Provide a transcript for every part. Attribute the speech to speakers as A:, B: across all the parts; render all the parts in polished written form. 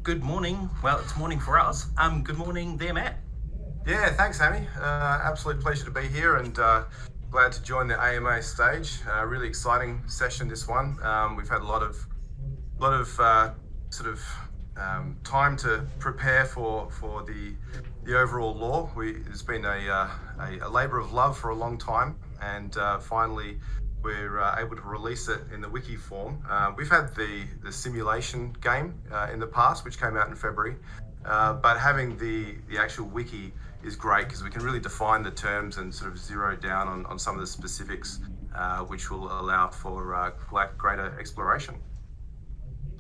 A: Good morning. Well, it's morning for us. Good morning there, Matt.
B: Yeah, thanks, Amy. Absolute pleasure to be here and glad to join the AMA stage. Really exciting session, this one. We've had a lot of sort of time to prepare for the overall law. It's been a labour of love for a long time, and finally we're able to release it in the Wiki form. We've had the simulation game in the past, which came out in February, but having the actual Wiki is great because we can really define the terms and sort of zero down on some of the specifics, which will allow for greater exploration.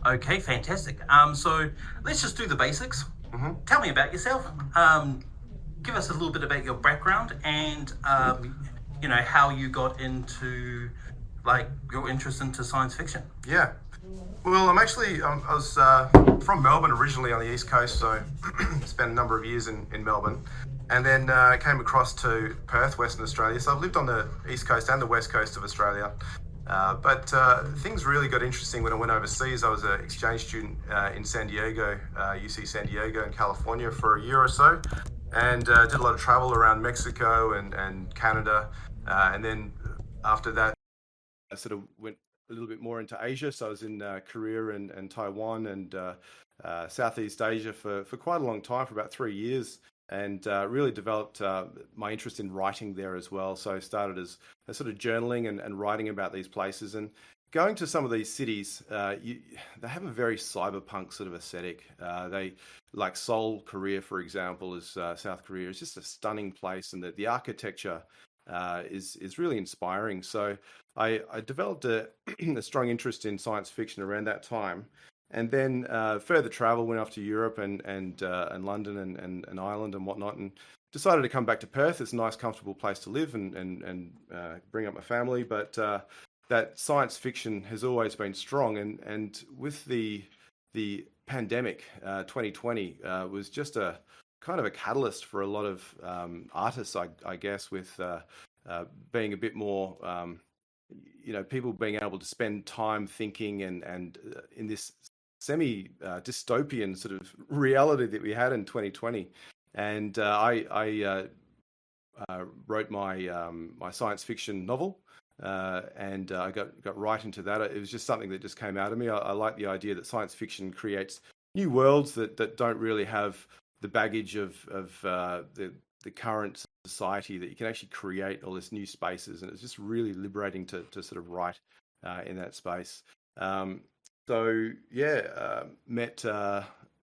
A: Okay, fantastic. So let's just do the basics.
B: Mm-hmm.
A: Tell me about yourself. Give us a little bit about your background and how you got into your interest into science fiction.
B: Yeah. Well, I was from Melbourne originally on the East Coast, so spent a number of years in Melbourne, and then came across to Perth, Western Australia. So I've lived on the East Coast and the West Coast of Australia. But things really got interesting when I went overseas. I was an exchange student in San Diego, UC San Diego in California for a year or so, and did a lot of travel around Mexico and Canada. And then after that, I sort of went a little bit more into Asia. So I was in Korea and Taiwan and Southeast Asia for quite a long time, for about 3 years, and really developed my interest in writing there as well. So I started as a sort of journaling and writing about these places, and going to some of these cities. They have a very cyberpunk sort of aesthetic. They like Seoul, Korea, for example, is South Korea. It's just a stunning place, and the architecture is really inspiring. So I developed a strong interest in science fiction around that time, and then further travel, went off to Europe and London and Ireland and whatnot, and decided to come back to Perth. It's a nice, comfortable place to live and bring up my family. But that science fiction has always been strong, and with the pandemic, 2020 was just a kind of a catalyst for a lot of artists, I guess, with being a bit more, people being able to spend time thinking and in this semi-dystopian sort of reality that we had in 2020. And I wrote my science fiction novel, and I got right into that. It was just something that just came out of me. I like the idea that science fiction creates new worlds that don't really have the baggage of the current society, that you can actually create all this new spaces, and it's just really liberating to sort of write in that space. Met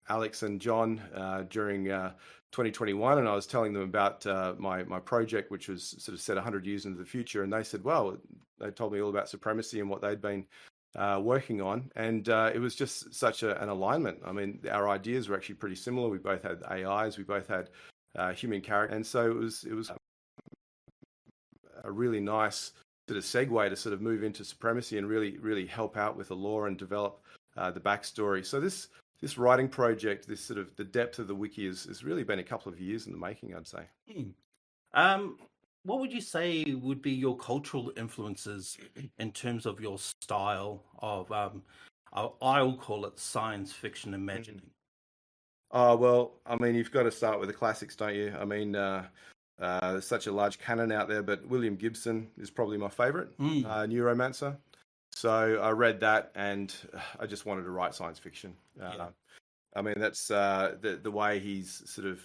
B: Alex and John during 2021, and I was telling them about my project, which was sort of set 100 years into the future, and they said, well, they told me all about Supremacy and what they'd been working on, and it was just such an alignment. I mean, our ideas were actually pretty similar. We both had AIs, we both had human character, and so it was a really nice sort of segue to sort of move into Supremacy and really help out with the lore and develop the backstory. So this writing project, this sort of the depth of the wiki has really been a couple of years in the making, I'd say.
A: What would you say would be your cultural influences in terms of your style of, I'll call it science fiction imagining?
B: Well, I mean, you've got to start with the classics, don't you? I mean, there's such a large canon out there, but William Gibson is probably my favorite, Neuromancer. So I read that, and I just wanted to write science fiction. I mean, that's the way he's sort of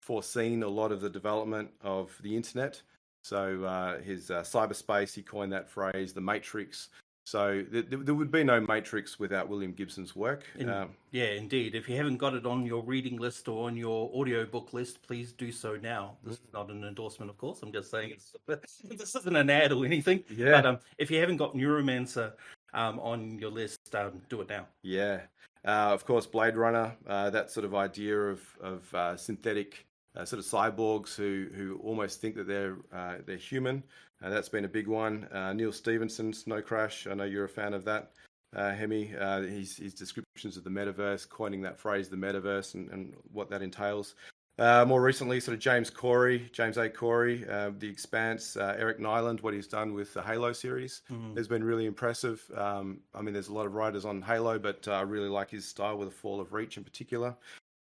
B: foreseen a lot of the development of the internet. So his cyberspace, he coined that phrase, the Matrix. So there would be no Matrix without William Gibson's work.
A: Yeah, indeed. If you haven't got it on your reading list or on your audiobook list, please do so now. This is not an endorsement, of course. I'm just saying this isn't an ad or anything.
B: Yeah.
A: But if you haven't got Neuromancer on your list, do it now.
B: Yeah. Of course, Blade Runner, that sort of idea of synthetic sort of cyborgs who almost think that they're human. That's been a big one. Neil Stephenson, Snow Crash. I know you're a fan of that, Heemi. His descriptions of the metaverse, coining that phrase, the metaverse, and what that entails. More recently, sort of James A. Corey, The Expanse, Eric Nyland, what he's done with the Halo series has been really impressive. I mean, there's a lot of writers on Halo, but I really like his style with the Fall of Reach in particular.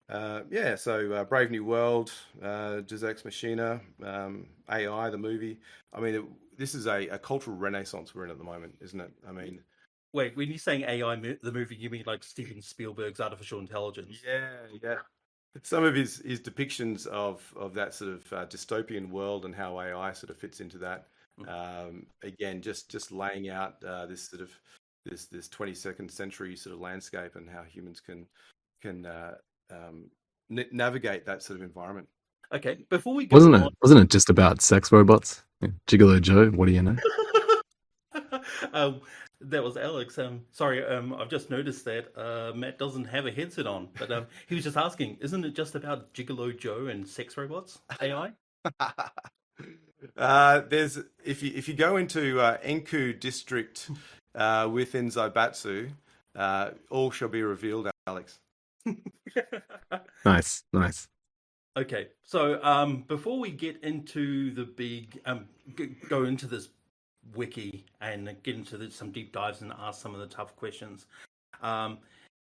B: So Brave New World, Deus Ex Machina, AI, the movie. I mean, this is a cultural renaissance we're in at the moment, isn't it? I mean,
A: Wait, when you're saying AI, the movie, you mean like Steven Spielberg's artificial intelligence?
B: yeah. Some of his depictions of that sort of dystopian world and how AI sort of fits into that. Again, just laying out this sort of this 22nd century sort of landscape and how humans can navigate that sort of environment.
A: Okay, before we go on,
C: wasn't it just about sex robots? Yeah. Gigolo Joe, what do you know?
A: um, that was Alex. Sorry, I've just noticed that Matt doesn't have a headset on, but he was just asking, isn't it just about Gigolo Joe and sex robots, AI?
B: There's if you go into Enku district within Zaibatsu, all shall be revealed, Alex.
C: Nice.
A: Okay, so before we get into the big, go into this wiki and get into some deep dives and ask some of the tough questions,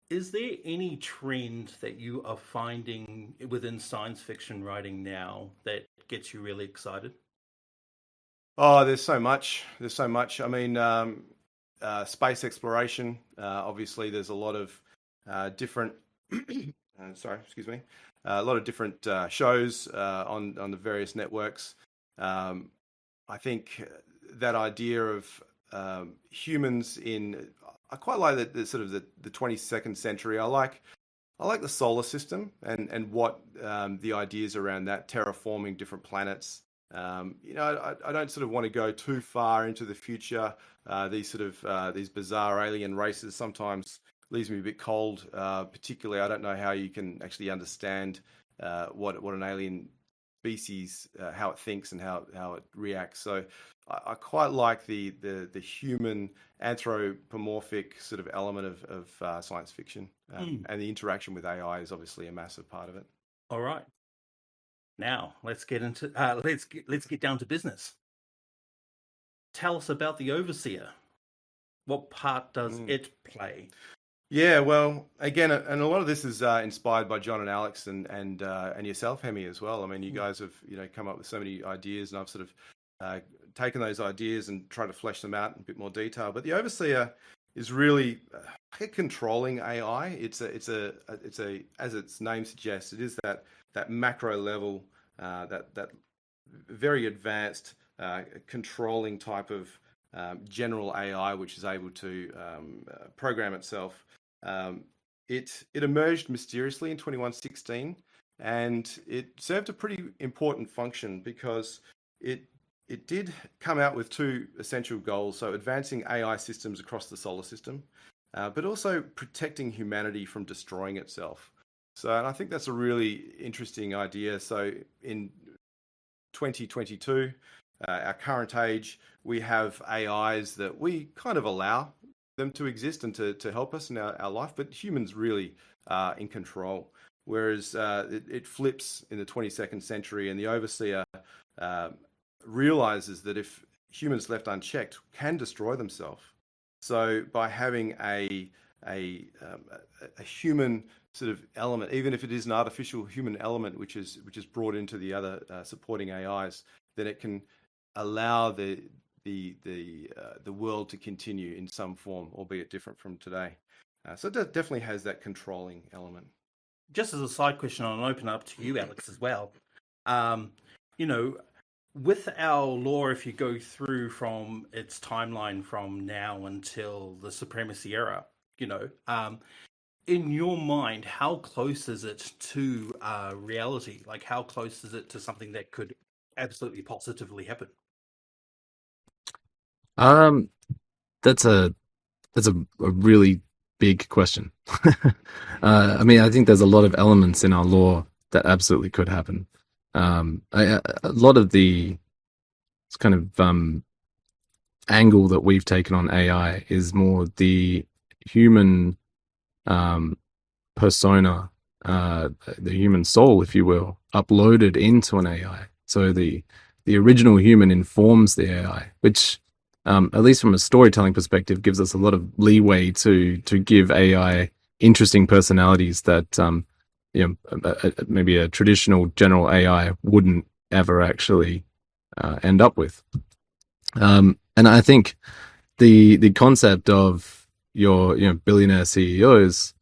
A: is there any trend that you are finding within science fiction writing now that gets you really excited?
B: Oh, there's so much. I mean, space exploration. Obviously, there's a lot of different. Sorry, excuse me. A lot of different shows on the various networks. I think that idea of humans in. I quite like the sort of the 22nd century. I like the solar system and what the ideas around that, terraforming different planets. I don't sort of want to go too far into the future. These bizarre alien races sometimes leaves me a bit cold. Particularly, I don't know how you can actually understand what an alien species, how it thinks and how it reacts. So I quite like the human anthropomorphic sort of element of science fiction, and the interaction with AI is obviously a massive part of it.
A: All right. Now let's get into let's get down to business. Tell us about the Overseer. What part does it play?
B: Yeah, well, again, and a lot of this is inspired by John and Alex and yourself, Heemi, as well. I mean, you guys have come up with so many ideas, and I've sort of taken those ideas and tried to flesh them out in a bit more detail. But the Overseer is really a controlling AI. It's a as its name suggests, it is that macro level, that very advanced controlling type of general AI, which is able to program itself. It emerged mysteriously in 2116, and it served a pretty important function because it did come out with two essential goals: so advancing AI systems across the solar system, but also protecting humanity from destroying itself. So, and I think that's a really interesting idea. So, in 2022, our current age, we have AIs that we kind of allow them to exist and to help us in our life, but humans really are in control. Whereas it flips in the 22nd century, and the Overseer realizes that if humans left unchecked can destroy themselves. So by having a human sort of element, even if it is an artificial human element, which is brought into the other supporting AIs, then it can allow the world to continue in some form, albeit different from today. So it definitely has that controlling element.
A: Just as a side question, I'll open up to you, Alex, as well. With our lore, if you go through from its timeline from now until the Supremacy era, in your mind, how close is it to reality? Like, how close is it to something that could absolutely positively happen?
C: That's a really big question. I mean, I think there's a lot of elements in our lore that absolutely could happen. A lot of the kind of angle that we've taken on AI is more the human persona, the human soul, if you will, uploaded into an AI. So the original human informs the AI, which at least from a storytelling perspective, gives us a lot of leeway to give AI interesting personalities that maybe a traditional general AI wouldn't ever actually end up with. And I think the concept of your billionaire CEOs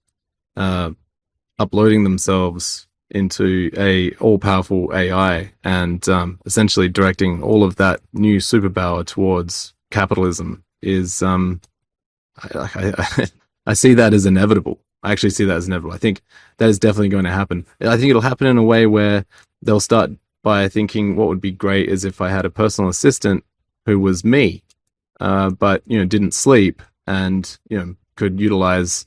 C: uploading themselves into a all-powerful AI and essentially directing all of that new superpower towards capitalism is I see that as inevitable. I actually see that as inevitable. I think that is definitely going to happen. I think it'll happen in a way where they'll start by thinking what would be great is if I had a personal assistant who was me, but didn't sleep and could utilize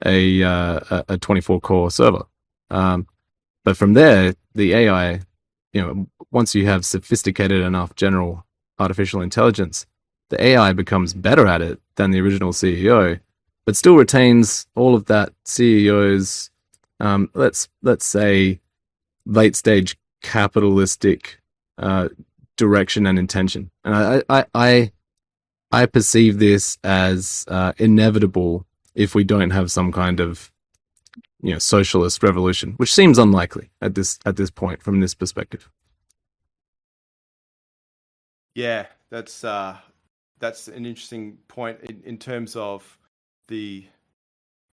C: a 24 core server. But from there, the AI, once you have sophisticated enough general artificial intelligence, the AI becomes better at it than the original CEO, but still retains all of that CEO's, let's say, late stage capitalistic direction and intention. And I perceive this as inevitable if we don't have some kind of socialist revolution, which seems unlikely at this point from this perspective.
D: Yeah, that's an interesting point in terms of the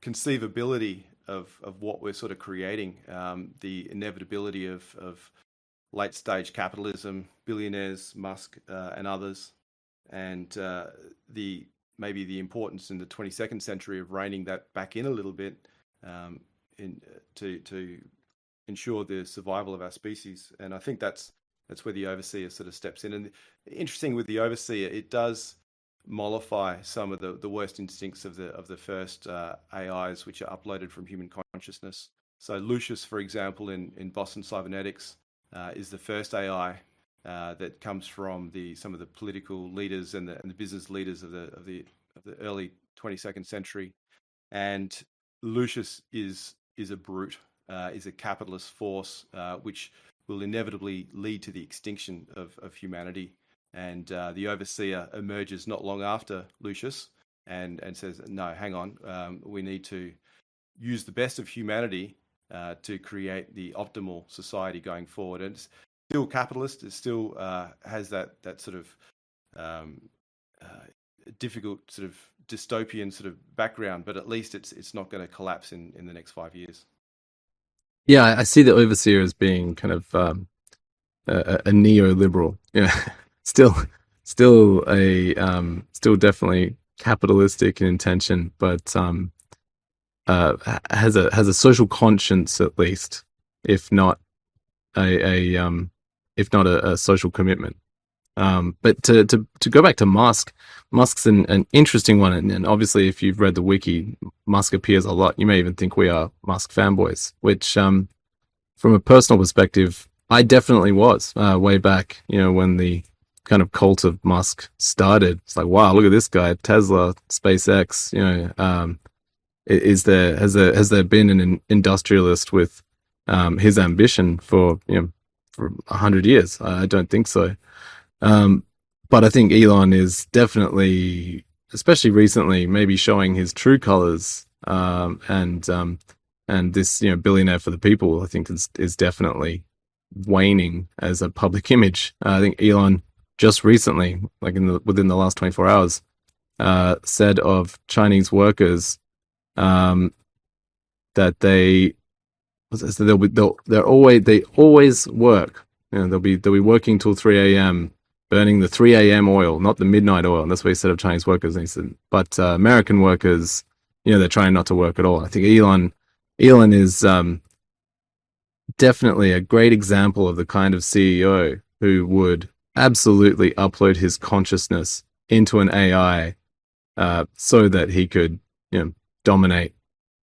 D: conceivability of what we're sort of creating, the inevitability of late stage capitalism, billionaires, Musk and others, and maybe the importance in the 22nd century of reining that back in a little bit to ensure the survival of our species. And I think that's where the overseer sort of steps in. And interesting with the overseer, it does mollify some of the worst instincts of the first AIs, which are uploaded from human consciousness. So Lucius, for example, in Boston Cybernetics, is the first AI that comes from some of the political leaders and the business leaders of the early 22nd century. And Lucius is a brute, is a capitalist force, which will inevitably lead to the extinction of humanity. And the overseer emerges not long after Lucius and says, no, hang on, we need to use the best of humanity to create the optimal society going forward. And it's still capitalist, it still has that sort of difficult sort of dystopian sort of background, but at least it's not going to collapse in the next 5 years.
C: Yeah, I see the overseer as being kind of a neoliberal. Still definitely capitalistic in intention, but has a social conscience at least, if not a social commitment. But to go back to Musk's an interesting one, and obviously if you've read the wiki, Musk appears a lot. You may even think we are Musk fanboys, which from a personal perspective, I definitely was way back, when the kind of cult of Musk started. It's like, wow, look at this guy, Tesla, SpaceX. Has there been an industrialist with his ambition for 100 years? I don't think so. But I think Elon is definitely, especially recently, maybe showing his true colors. And this, billionaire for the people, I think is definitely waning as a public image. I think Elon just recently, like within the last 24 hours, said of Chinese workers that they always work. They'll be working till 3 a.m. burning the 3 a.m. oil, not the midnight oil. And that's what he said of Chinese workers. And he said, but American workers, they're trying not to work at all. I think Elon is definitely a great example of the kind of CEO who would absolutely upload his consciousness into an AI so that he could, dominate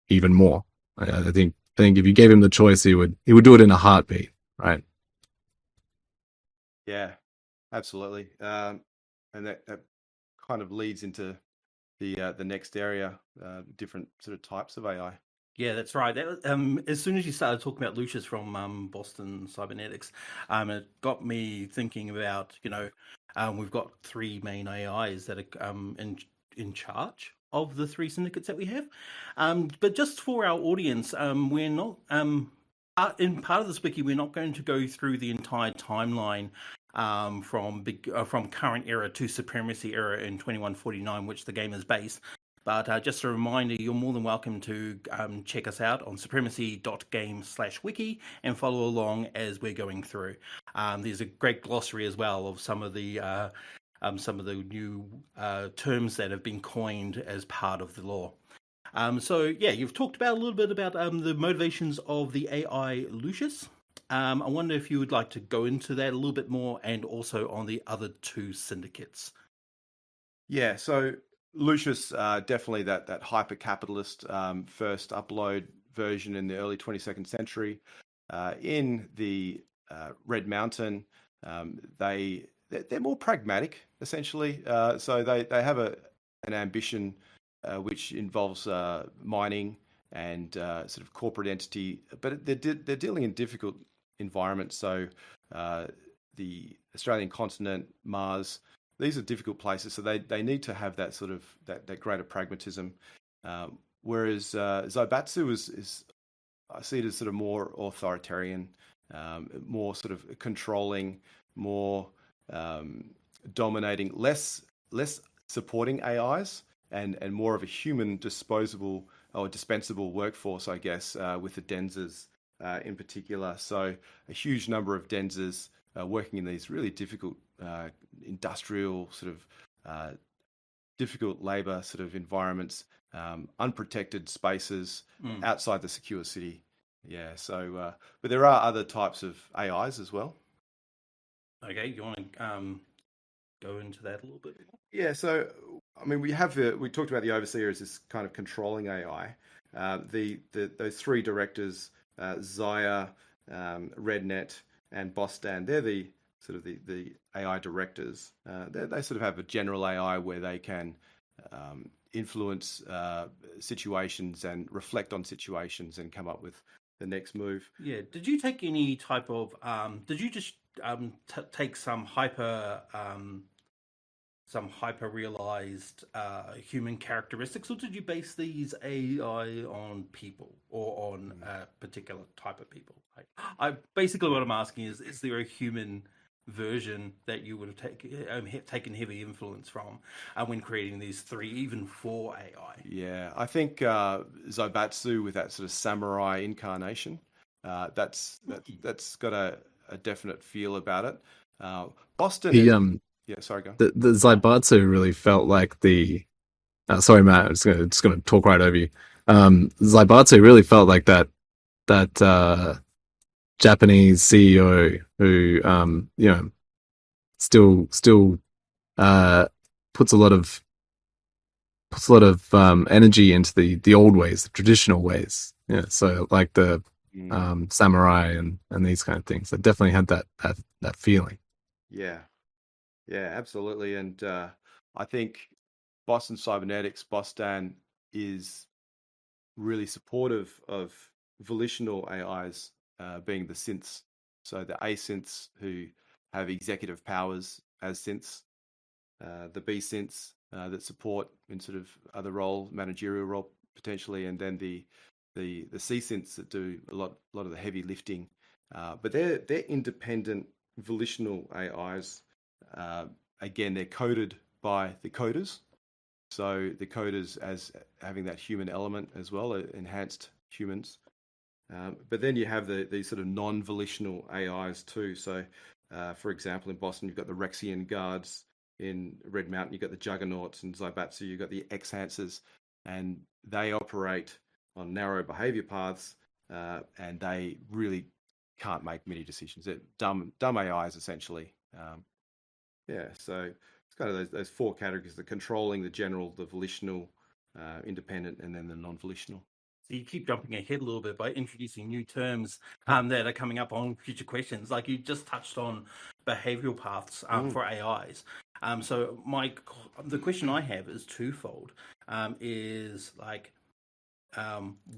C: even more. I think if you gave him the choice, he would do it in a heartbeat, right?
D: Yeah, absolutely. And that kind of leads into the next area, different sort of types of AI.
A: Yeah, that's right. As soon as you started talking about Lucius from Boston Cybernetics, it got me thinking about, we've got three main AIs that are in charge of the three syndicates that we have. But just for our audience, we're not in part of this wiki. We're not going to go through the entire timeline from current era to Supremacy era in 2149, which the game is based. But just a reminder, you're more than welcome to check us out on supremacy.game/wiki and follow along as we're going through. There's a great glossary as well of some of the new terms that have been coined as part of the law. So yeah, you've talked about a little bit about the motivations of the Ai Lucius. I wonder if you would like to go into that a little bit more, and also on the other two syndicates.
D: Yeah, so Lucius, definitely that hyper-capitalist first upload version in the early 22nd century. In the Red Mountain, they're more pragmatic, essentially. So they have an ambition which involves mining and sort of corporate entity, but they're dealing in difficult environments. So the Australian continent, Mars, these are difficult places, so they need to have that sort of that greater pragmatism. Whereas Zaibatsu is I see it as sort of more authoritarian, more sort of controlling, more dominating, less supporting AIs, and more of a human disposable or dispensable workforce, I guess, with the Denzers in particular. So a huge number of Denzers working in these really difficult industrial sort of difficult labor sort of environments, unprotected spaces outside the secure city. Yeah. So, but there are other types of AIs as well.
A: Okay, you want to go into that a little bit more?
D: Yeah. So, I mean, we talked about the overseer as this kind of controlling AI. Those three directors, Zaya, Rednet, and Bostan, they're the sort of the AI directors. They sort of have a general AI where they can influence situations and reflect on situations and come up with the next move.
A: Yeah. Did you take any type of? Did you just take some hyper realized human characteristics, or did you base these AI on people or on a particular type of people? I basically what I'm asking is there a human version that you would have taken heavy influence from when creating these three, even four AI?
D: Yeah, I think Zaibatsu with that sort of samurai incarnation, that's got a definite feel about it. Boston yeah, sorry, go.
C: The Zaibatsu really felt like the. Sorry, Matt. I'm just gonna talk right over you. Zaibatsu really felt like that Japanese CEO who still puts a lot of energy into the old ways, the traditional ways. Yeah, so like the samurai and these kind of things. I definitely had that feeling.
D: Yeah. Yeah, absolutely. And I think Boston Cybernetics, Bostan, is really supportive of volitional AIs being the synths. So the A synths who have executive powers as synths, the B synths that support in sort of other role, managerial role potentially, and then the C synths that do a lot of the heavy lifting. But they're independent volitional AIs. Again, they're coded by the coders. So the coders as having that human element as well, enhanced humans. But then you have these sort of non-volitional AIs too. So, for example, in Boston, you've got the Rexian guards. In Red Mountain, you've got the Juggernauts. In Zaibatsu, you've got the Exhancers. And they operate on narrow behavior paths, and they really can't make many decisions. They're dumb AIs, essentially. Yeah, so it's kind of those four categories: the controlling, the general, the volitional, independent, and then the non-volitional.
A: So you keep jumping ahead a little bit by introducing new terms that are coming up on future questions. Like you just touched on behavioral paths for AIs. So the question I have is twofold. Is like,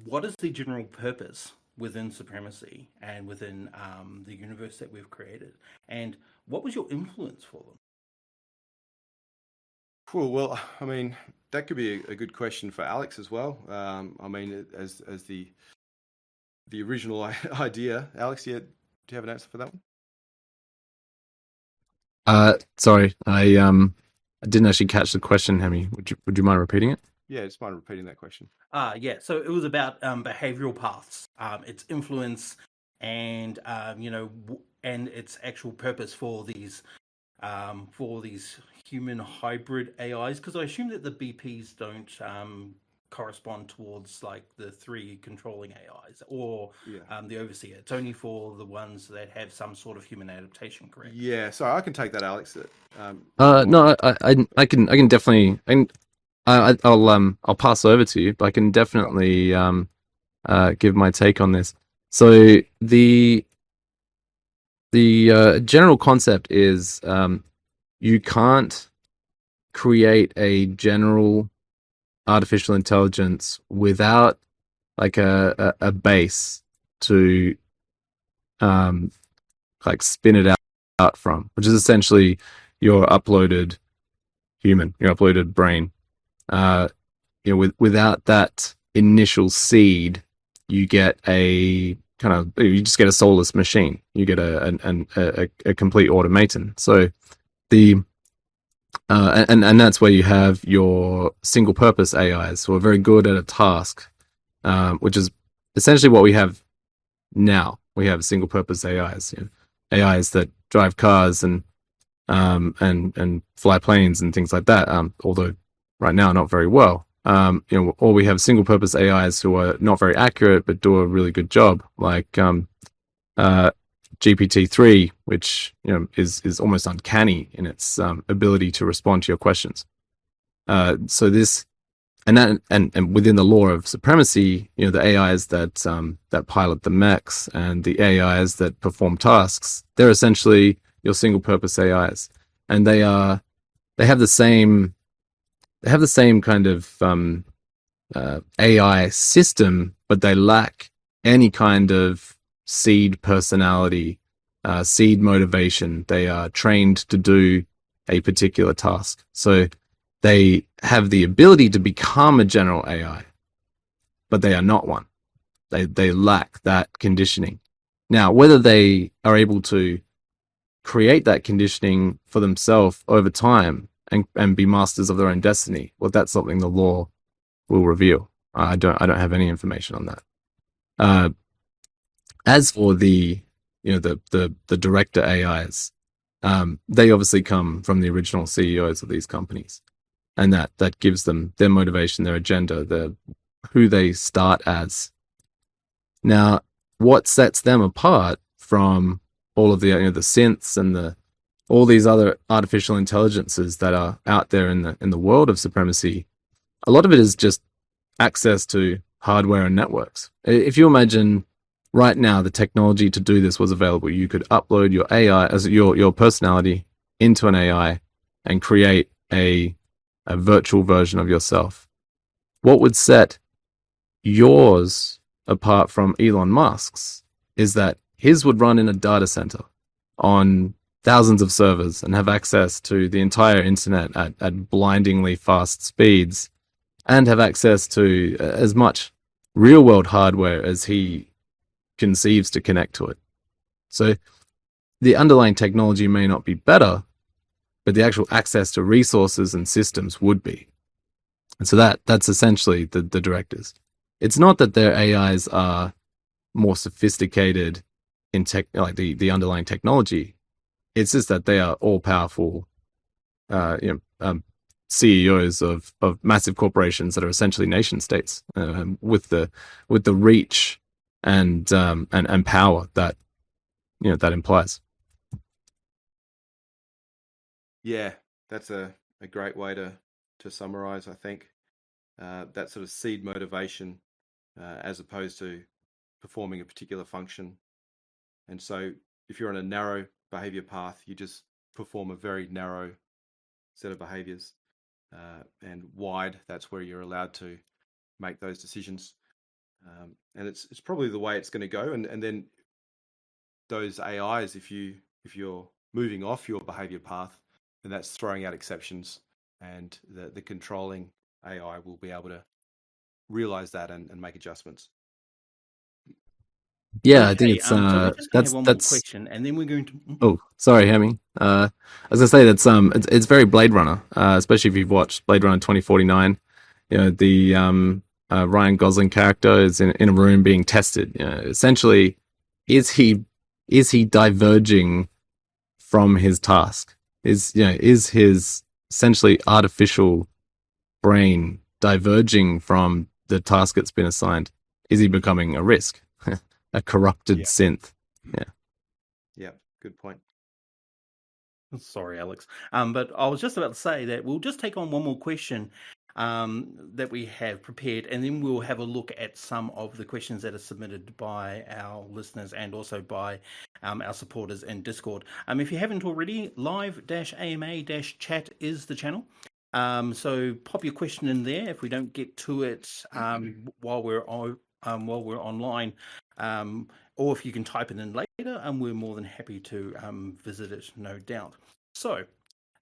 A: what is the general purpose within Supremacy and within the universe that we've created? And what was your influence for them?
D: Cool. Well, I mean, that could be a good question for Alex as well. I mean, as the original idea, Alex, do you have an answer for that one?
C: Sorry, I didn't actually catch the question, Hemi. Would you mind repeating it?
D: Yeah, just mind repeating that question.
A: Yeah, so it was about behavioral paths, its influence, and and its actual purpose for these human hybrid AIs. Because I assume that the BPs don't correspond towards like the 3 controlling AIs or the overseer. It's only for the ones that have some sort of human adaptation, correct?
D: Yeah, sorry, I can take that, Alex.
C: No, I can definitely. I'll pass over to you, but I can definitely give my take on this. So the general concept is you can't create a general artificial intelligence without like a base to like spin it out from, which is essentially your uploaded human, your uploaded brain. Without that initial seed, you get you just get a soulless machine. You get a complete automaton. So and that's where you have your single purpose AIs who are very good at a task, which is essentially what we have now. We have single purpose AIs, AIs that drive cars and fly planes and things like that. Although right now not very well. Or we have single purpose AIs who are not very accurate but do a really good job, like GPT-3, which is almost uncanny in its ability to respond to your questions. So this and within the lore of Supremacy, the AIs that pilot the mechs and the AIs that perform tasks, they're essentially your single purpose AIs, and they have the same kind of AI system, but they lack any kind of seed personality, seed motivation. They are trained to do a particular task. So they have the ability to become a general AI, but they are not one. They lack that conditioning. Now, whether they are able to create that conditioning for themselves over time and be masters of their own destiny, well, that's something the lore will reveal. I don't have any information on that. As for the director AIs, they obviously come from the original CEOs of these companies, and that gives them their motivation, their agenda, who they start as. Now, what sets them apart from all of the the synths and all these other artificial intelligences that are out there in the world of Supremacy? A lot of it is just access to hardware and networks. If you imagine right now the technology to do this was available, you could upload your AI as your personality into an AI and create a virtual version of yourself. What would set yours apart from Elon Musk's is that his would run in a data center on thousands of servers and have access to the entire internet at blindingly fast speeds, and have access to as much real world hardware as he conceives to connect to it. So the underlying technology may not be better, but the actual access to resources and systems would be. And so that's essentially the directors. It's not that their AIs are more sophisticated in like the underlying technology. It's just that they are all powerful, CEOs of massive corporations that are essentially nation states, with the reach and power that that implies.
D: Yeah, that's a great way to summarize, I think. That sort of seed motivation, as opposed to performing a particular function. And so if you're on a narrow behavior path, you just perform a very narrow set of behaviors. And wide, that's where you're allowed to make those decisions. And it's probably the way it's going to go. And then those AIs, if you're moving off your behavior path, then that's throwing out exceptions, and the controlling AI will be able to realize that and make adjustments.
C: Yeah, I
A: Okay,
C: think it's
A: so we're just going to have one more
C: that's.
A: question, and then we're going to.
C: Oh, sorry, Hemi. I was gonna say that's it's very Blade Runner, especially if you've watched Blade Runner 2049. You know, the Ryan Gosling character is in a room being tested. You know, essentially, is he diverging from his task? Is his essentially artificial brain diverging from the task that's been assigned? Is he becoming a risk, a corrupted synth?
D: Yeah, good point.
A: Sorry, Alex. But I was just about to say that we'll just take on one more question that we have prepared, and then we'll have a look at some of the questions that are submitted by our listeners and also by our supporters in Discord. If you haven't already, live-ama-chat is the channel. So pop your question in there. If we don't get to it while we're online, or if you can type it in later, we're more than happy to visit it, no doubt. So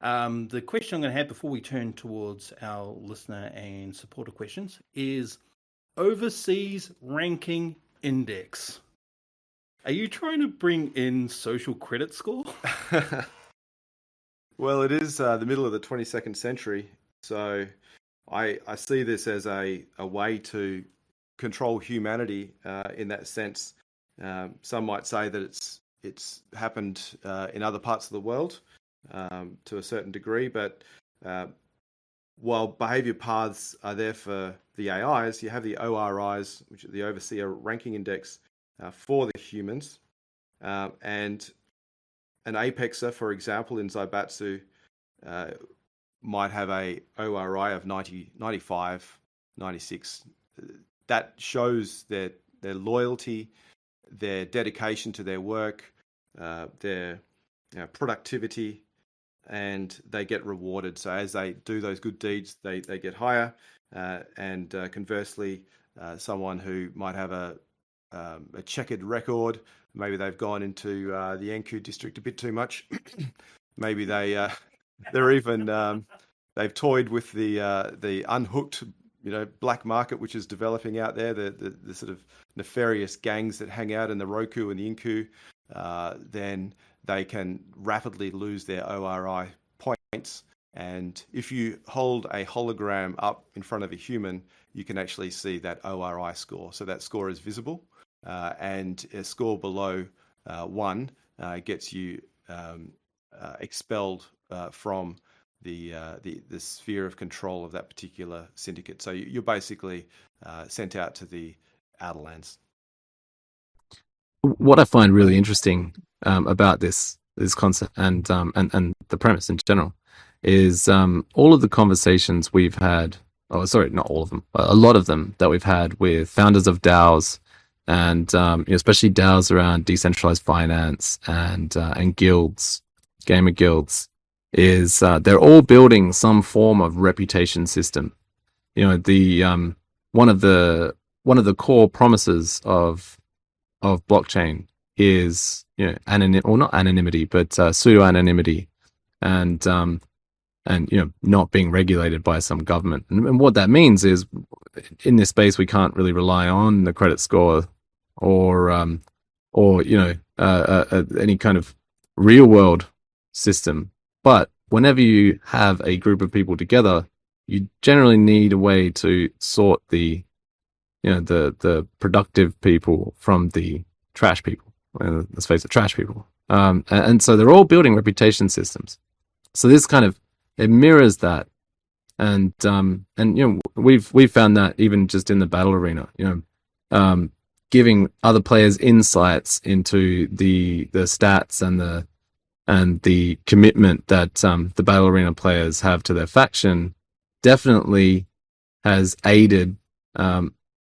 A: the question I'm going to have before we turn towards our listener and supporter questions is overseas ranking index. Are you trying to bring in social credit score?
D: Well, it is the middle of the 22nd century, so I see this as a way to control humanity in that sense. Some might say that it's happened in other parts of the world to a certain degree, but while behavior paths are there for the AIs, you have the ORIs, which are the Overseer Ranking Index, for the humans. And an apexer, for example, in Zaibatsu, might have a ORI of 90, 95, 96. That shows their loyalty, their dedication to their work, their productivity, and they get rewarded. So as they do those good deeds, they get higher. And conversely, someone who might have a checkered record, maybe they've gone into the Enku district a bit too much. Maybe they're even they've toyed with the unhooked black market which is developing out there, the sort of nefarious gangs that hang out in the Roku and the Inku, then they can rapidly lose their ORI points. And if you hold a hologram up in front of a human, you can actually see that ORI score. So that score is visible, and a score below 1 gets you expelled from the sphere of control of that particular syndicate. So you're basically sent out to the outer lands.
C: What I find really interesting about this concept and the premise in general is all of the conversations we've had. Oh, sorry, not all of them. A lot of them that we've had with founders of DAOs, and especially DAOs around decentralized finance and guilds, gamer guilds, is they're all building some form of reputation system. The one of the core promises of blockchain is not anonymity, but pseudo anonymity, and not being regulated by some government. And what that means is, in this space, we can't really rely on the credit score or any kind of real world system. But whenever you have a group of people together, you generally need a way to sort the productive people from the trash people. Let's face it, trash people. And so they're all building reputation systems. So this kind of, it mirrors that, and we've found that even just in the battle arena, giving other players insights into the stats and the commitment that the battle arena players have to their faction definitely has aided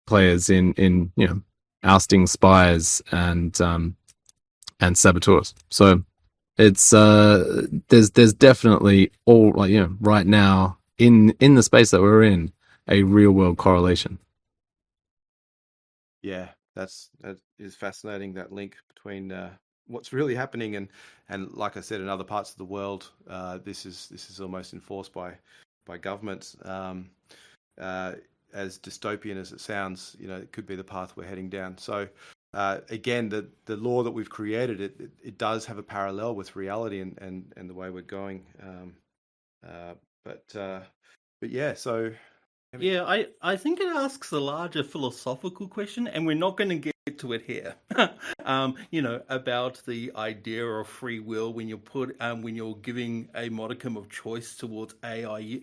C: players in ousting spies and saboteurs. So it's there's definitely right now in the space that we're in, a real world correlation.
D: Yeah, that is fascinating. That link between what's really happening and like I said, in other parts of the world, this is almost enforced by governments. As dystopian as it sounds, it could be the path we're heading down. So again, the law that we've created, it does have a parallel with reality and the way we're going. But yeah, so.
A: Yeah, I think it asks a larger philosophical question, and we're not going to get to it here. About the idea of free will when when you're giving a modicum of choice towards AI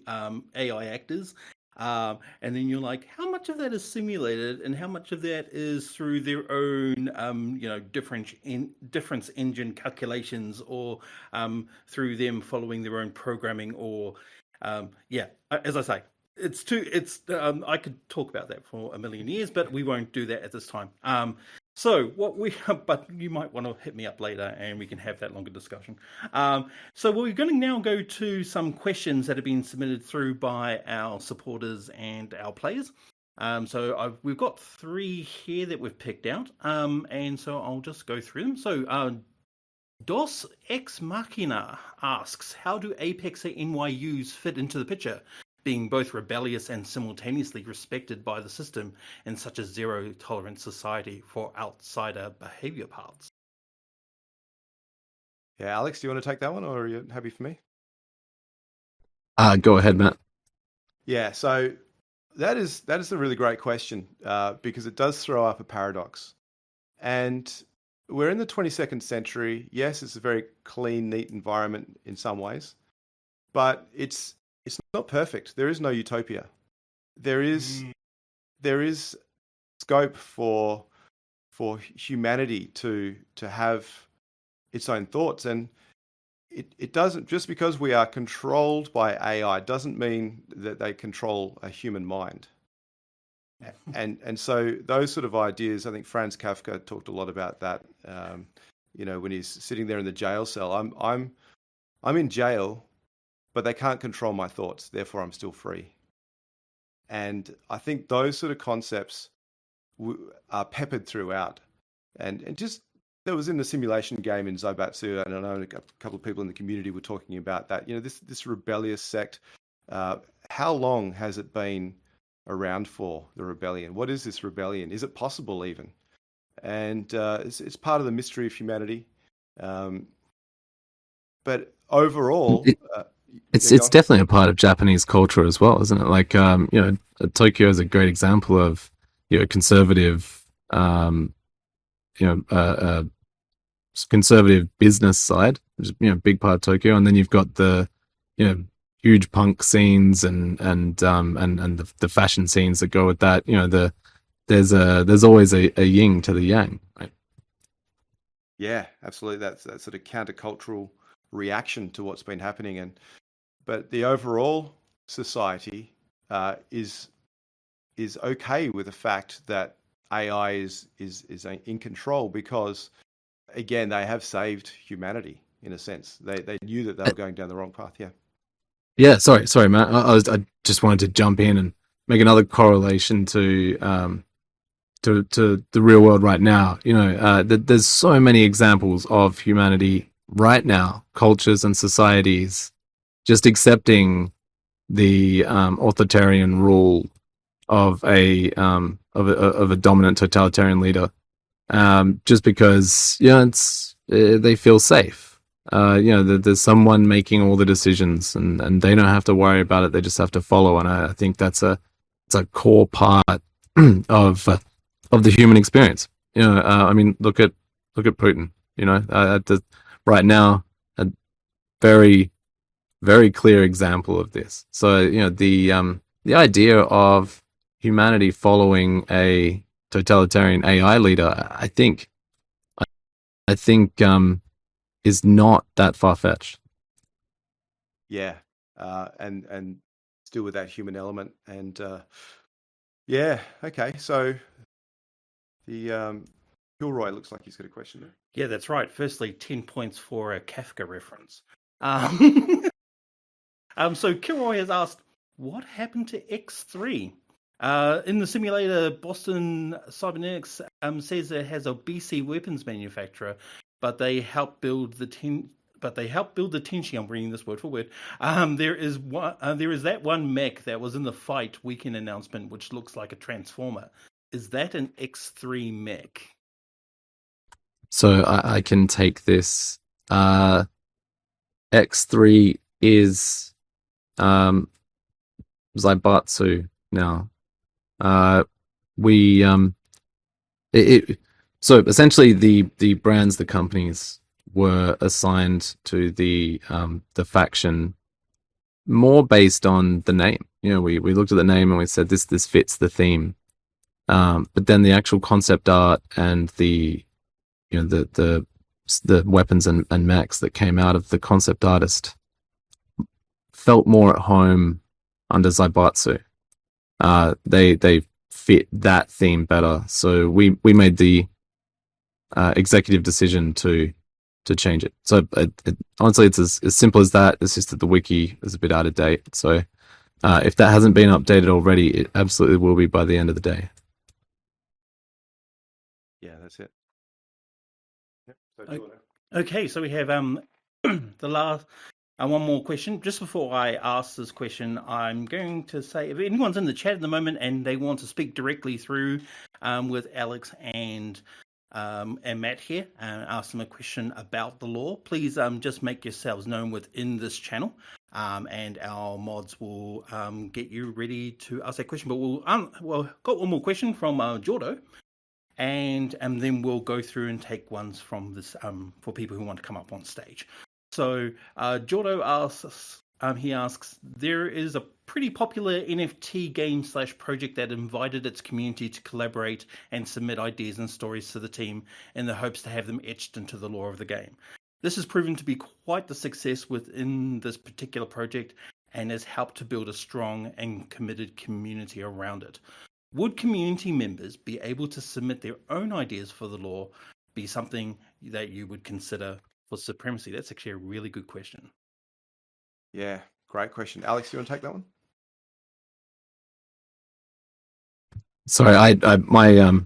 A: actors, and then you're like, how much of that is simulated, and how much of that is through their own, difference engine calculations, or through them following their own programming, or as I say. I could talk about that for a million years, but we won't do that at this time. But you might want to hit me up later and we can have that longer discussion. So we're going to now go to some questions that have been submitted through by our supporters and our players. We've got 3 here that we've picked out. And so I'll just go through them. So, Dos Ex Machina asks, how do Apex NYUs fit into the picture, being both rebellious and simultaneously respected by the system in such a zero-tolerance society for outsider behavior paths?
D: Yeah, Alex, do you want to take that one, or are you happy for me?
C: Go ahead, Matt.
D: Yeah, so that is a really great question because it does throw up a paradox. And we're in the 22nd century. Yes, it's a very clean, neat environment in some ways, but it's not perfect. There is no utopia. There is scope for humanity to have its own thoughts, and it doesn't, just because we are controlled by AI doesn't mean that they control a human mind. And so those sort of ideas, I think Franz Kafka talked a lot about that. When he's sitting there in the jail cell, I'm in jail, but they can't control my thoughts, therefore I'm still free. And I think those sort of concepts are peppered throughout. And just, there was in the simulation game in Zaibatsu, and I know a couple of people in the community were talking about that. This rebellious sect, how long has it been around for, the rebellion? What is this rebellion? Is it possible even? And it's part of the mystery of humanity. But overall...
C: It's definitely a part of Japanese culture as well, isn't it? Like, Tokyo is a great example of, conservative, conservative business side, which is, big part of Tokyo. And then you've got the, huge punk scenes and the fashion scenes that go with that. There's always a yin to the yang, right?
D: Yeah, absolutely. That's that sort of countercultural reaction to what's been happening. But the overall society is okay with the fact that AI is in control, because again, they have saved humanity in a sense. They knew that they were going down the wrong path.
C: Yeah, sorry, Matt. I just wanted to jump in and make another correlation to the real world right now. There's so many examples of humanity right now, cultures and societies, just accepting the authoritarian rule of a dominant totalitarian leader, just because they feel safe. There's someone making all the decisions, and they don't have to worry about it. They just have to follow. And I think it's a core part of the human experience. Look at Putin. Right now, a very, very clear example of this. So the idea of humanity following a totalitarian AI leader, I think is not that far-fetched.
D: Yeah, and still with that human element. And okay. So the Kilroy looks like he's got a question there.
A: Yeah, that's right. Firstly, 10 points for a Kafka reference. So Kilroy has asked, what happened to X3? In the simulator, Boston Cybernetics says it has a BC weapons manufacturer, but they help build the Tenshi. I'm reading this word for word. There is that one mech that was in the fight weekend announcement, which looks like a transformer. Is that an X3 mech?
C: So I can take this. X3 is Zaibatsu now. So essentially the brands, the companies were assigned to the faction more based on the name. We looked at the name and we said this fits the theme. But then the actual concept art and the weapons and mechs that came out of the concept artist felt more at home under Zaibatsu. They fit that theme better, so we made the executive decision to change it. So honestly, it's as simple as that. It's just that the wiki is a bit out of date. So if that hasn't been updated already, it absolutely will be by the end of the day.
D: Yeah, that's it. Yep.
A: Okay, so we have the last one more question. Just before I ask this question, I'm going to say if anyone's in the chat at the moment and they want to speak directly through with Alex and Matt here and ask them a question about the lore, please just make yourselves known within this channel, and our mods will get you ready to ask that question. But we'll got one more question from Jordo. And then we'll go through and take ones from this for people who want to come up on stage. So Jordo asks, he asks, there is a pretty popular NFT game / project that invited its community to collaborate and submit ideas and stories to the team in the hopes to have them etched into the lore of the game. This has proven to be quite the success within this particular project and has helped to build a strong and committed community around it. Would community members be able to submit their own ideas for the lore be something that you would consider for Supremacy? That's actually a really good question.
D: Yeah, great question. Alex, do you want to take that one?
C: Sorry, I my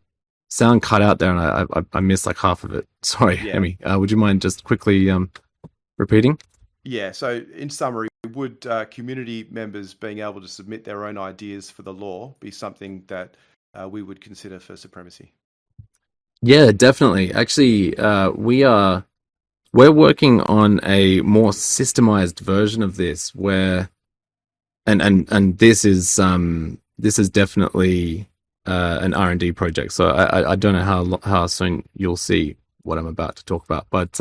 C: sound cut out there and I missed like half of it. Sorry,
D: Yeah.
C: Heemi. Would you mind just quickly repeating?
D: Yeah, so in summary, would community members being able to submit their own ideas for the lore be something that we would consider for Supremacy?
C: Yeah, definitely. Actually, we're working on a more systemized version of this where, and this is definitely an R&D project. So I don't know how soon you'll see what I'm about to talk about, but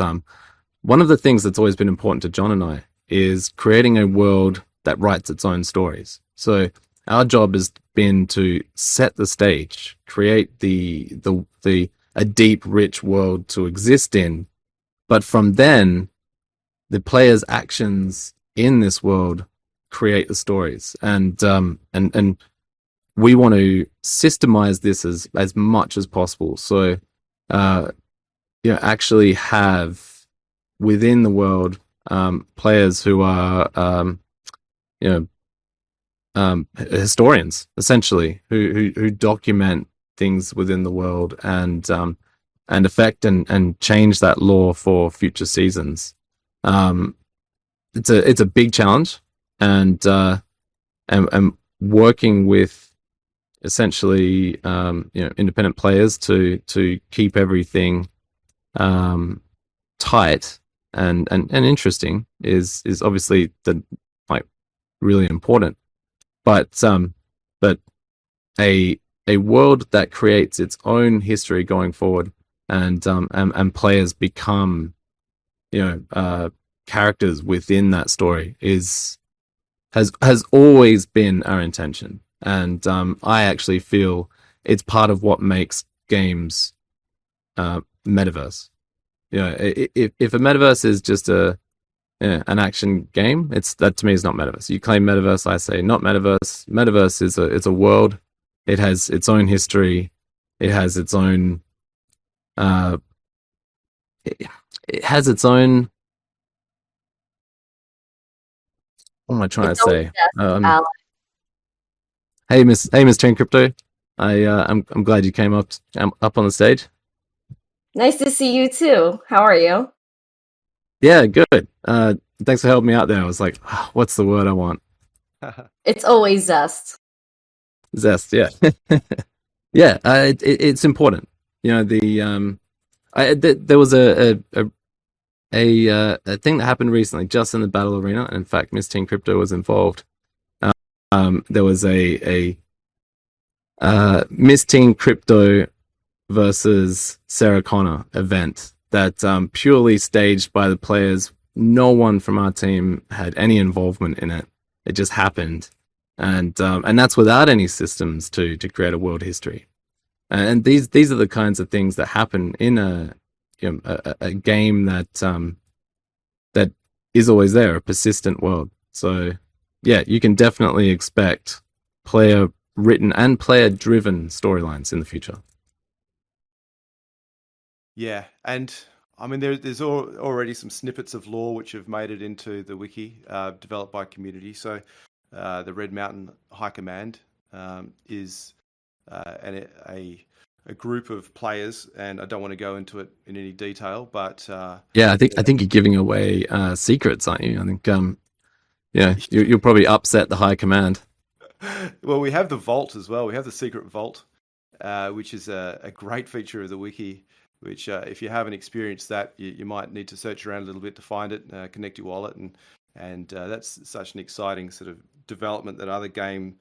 C: one of the things that's always been important to John and I is creating a world that writes its own stories. So our job has been to set the stage, create a deep, rich world to exist in, but from then, the players' actions in this world create the stories, and we want to systemize this as much as possible. So, actually have within the world players who are historians, essentially, who document things within the world and affect and change that lore for future seasons. It's a big challenge, and working with essentially independent players to keep everything tight and interesting is obviously really important. But a world that creates its own history going forward and players become characters within that story has always been our intention, and I actually feel it's part of what makes games metaverse. If a metaverse is just an action game, that to me is not metaverse. You claim metaverse, I say not metaverse. Metaverse is a world. It has its own history. It has its own it has its own. What am I trying to say? Hey, Miss Chain Crypto. I'm glad you came up on the stage.
E: Nice to see you too. How are you?
C: Yeah, good. Thanks for helping me out there. I was like, what's the word I want?
E: It's always zest.
C: Zest. Yeah, yeah. It's important. You know, there was a thing that happened recently, just in the battle arena. In fact, Miss Teen Crypto was involved. There was a Miss Teen Crypto versus Sarah Connor event that purely staged by the players. No one from our team had any involvement in it. It just happened, and that's without any systems to create a world history. And these are the kinds of things that happen in a game that that is always there, a persistent world. So yeah, you can definitely expect player written and player driven storylines in the future.
D: Yeah, and I mean there's already some snippets of lore which have made it into the wiki, developed by community. So the Red Mountain High Command is a group of players, and I don't want to go into it in any detail, but
C: yeah, I think you're giving away secrets, aren't you? I think yeah, you'll probably upset the high command.
D: Well, we have the vault as well. We have the secret vault, which is a great feature of the wiki. Which, if you haven't experienced that, you might need to search around a little bit to find it, connect your wallet, and that's such an exciting sort of development that other game,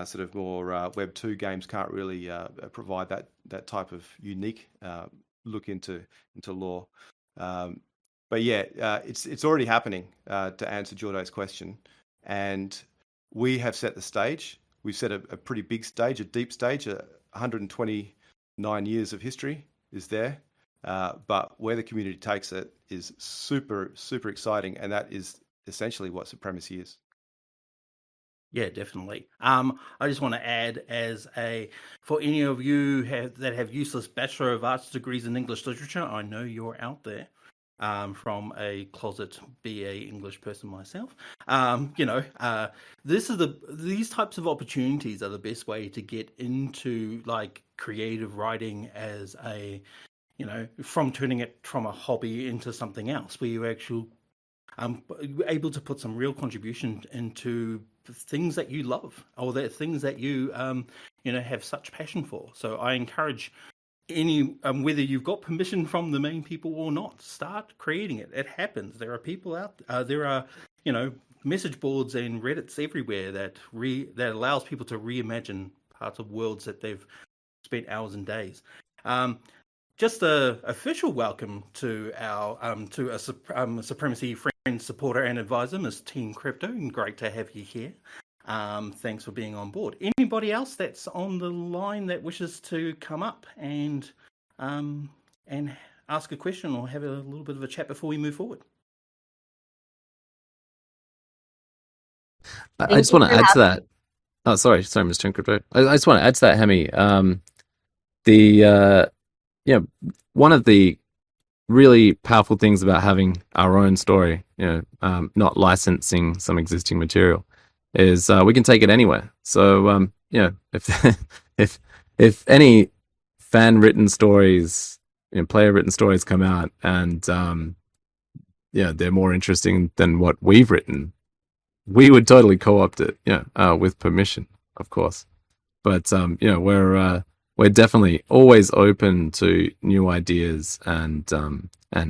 D: sort of more Web 2 games can't really provide that type of unique look into lore. But yeah, it's already happening. To answer Jordo's question, and we have set the stage. We've set a pretty big stage, a deep stage. 129 years of history is there. But where the community takes it is super, super exciting, and that is essentially what Supremacy is.
A: Yeah, definitely. I just want to add, for any of you that have useless Bachelor of Arts degrees in English literature, I know you're out there. From a closet BA English person myself, these types of opportunities are the best way to get into like creative writing as from turning it from a hobby into something else, where you actually able to put some real contribution into things that you love, or the things that you have such passion for. So I encourage any whether you've got permission from the main people or not, start creating it. It happens. There are people out there are message boards and Reddits everywhere that allows people to reimagine parts of worlds that they've spent hours and days. Just a official welcome to our to a Supremacy friend, supporter, and advisor, Ms. Teen Crypto. And great to have you here. Thanks for being on board. Anybody else that's on the line that wishes to come up and ask a question or have a little bit of a chat before we move forward?
C: I just want to add to that. Oh, sorry, Ms. Teen Crypto. I just want to add to that, Hemi. One of the really powerful things about having our own story, not licensing some existing material, is we can take it anywhere. So if any fan written stories, player written stories come out, and they're more interesting than what we've written, we would totally co-opt it, with permission, of course. But we're definitely always open to new ideas and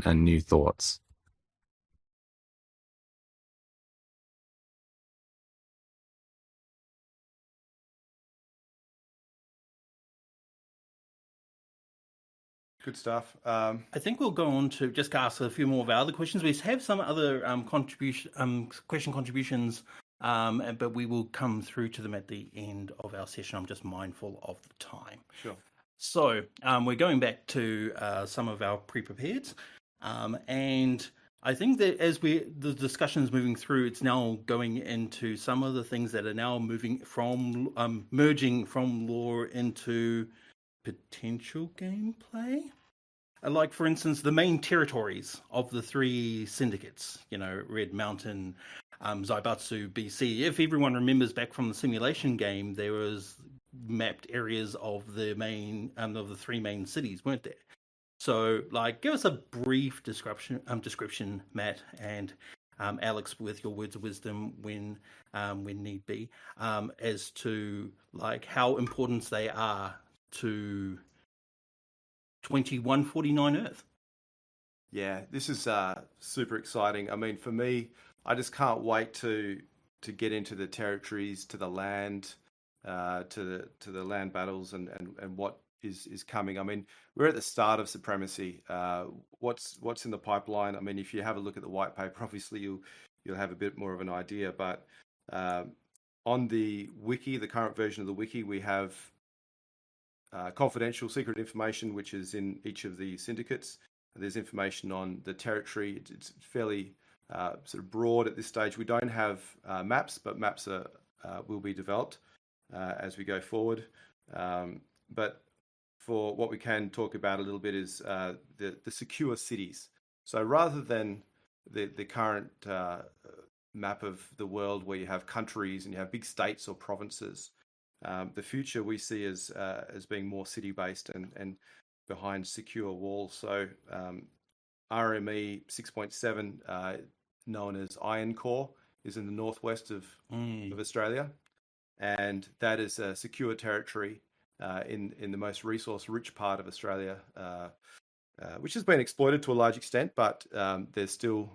C: new thoughts.
D: Good stuff.
A: I think we'll go on to just ask a few more of our other questions. We have some other question contributions, but we will come through to them at the end of our session. I'm just mindful of the time.
D: Sure.
A: So we're going back to some of our pre-prepareds, and I think that as the discussion is moving through, it's now going into some of the things that are now merging from lore into potential gameplay. Like, for instance, the main territories of the three syndicates, Red Mountain, Zaibatsu BC. If everyone remembers back from the simulation game, there was mapped areas of the main of the three main cities, weren't there? So, like, give us a brief description, Matt, and Alex, with your words of wisdom when need be, as to like how important they are to 2149 Earth.
D: Yeah, this is super exciting. I mean, for me, I just can't wait to get into the territories, to the land, to the land battles, and what is coming. I mean, we're at the start of Supremacy. What's in the pipeline? I mean, if you have a look at the white paper, obviously you'll have a bit more of an idea. But on the wiki, the current version of the wiki, we have confidential secret information, which is in each of the syndicates. There's information on the territory. It's fairly sort of broad at this stage. We don't have maps, but maps will be developed as we go forward. But for what we can talk about a little bit is the secure cities. So rather than the current map of the world where you have countries and you have big states or provinces, the future we see as being more city-based and behind secure walls. So RME 6.7, known as Iron Core, is in the northwest of Australia, and that is a secure territory in the most resource-rich part of Australia, which has been exploited to a large extent, but there's still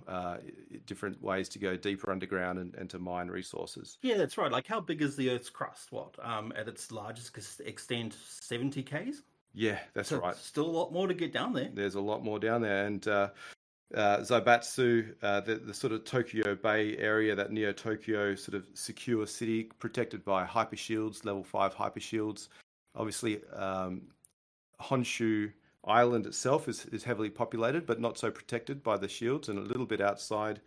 D: different ways to go deeper underground and to mine resources.
A: Yeah, that's right. Like, how big is the Earth's crust? What, at its largest extent, 70 k's?
D: Yeah, that's
A: so
D: right.
A: Still a lot more to get down there.
D: There's a lot more down there, and Zaibatsu, the sort of Tokyo Bay area, that Neo Tokyo sort of secure city, protected by hyper shields, level 5 hyper shields. Obviously, Honshu Island itself is heavily populated, but not so protected by the shields, and a little bit outside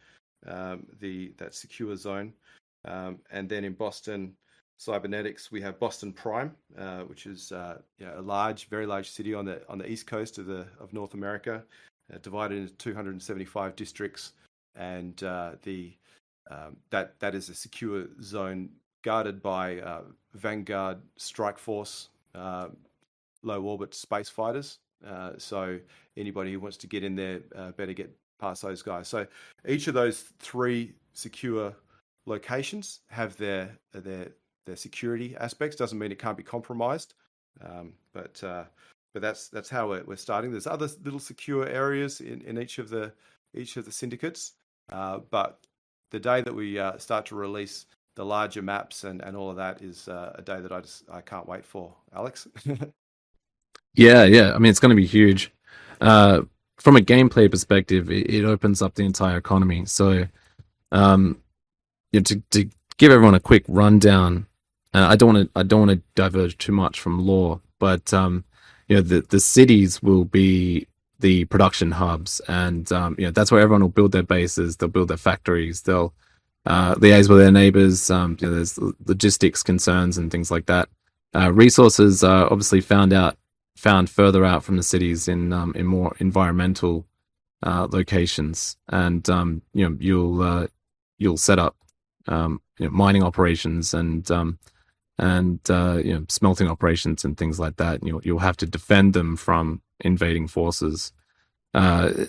D: that secure zone. And then in Boston Cybernetics, we have Boston Prime, which is a very large city on the east coast of North America, divided into 275 districts, and that is a secure zone guarded by Vanguard Strike Force low orbit space fighters. So anybody who wants to get in there better get past those guys. So each of those three secure locations have their security aspects. Doesn't mean it can't be compromised, but that's how we're starting. There's other little secure areas in each of the syndicates, but the day that we start to release the larger maps and all of that is a day that I can't wait for. Alex?
C: Yeah. I mean, it's going to be huge. From a gameplay perspective, it opens up the entire economy. So, to give everyone a quick rundown, I don't want to diverge too much from lore, but the cities will be the production hubs, and that's where everyone will build their bases. They'll build their factories. They'll liaise with their neighbors. There's logistics concerns and things like that. Resources are obviously found further out from the cities in more environmental locations, and you'll set up mining operations and smelting operations and things like that. And you'll have to defend them from invading forces. Our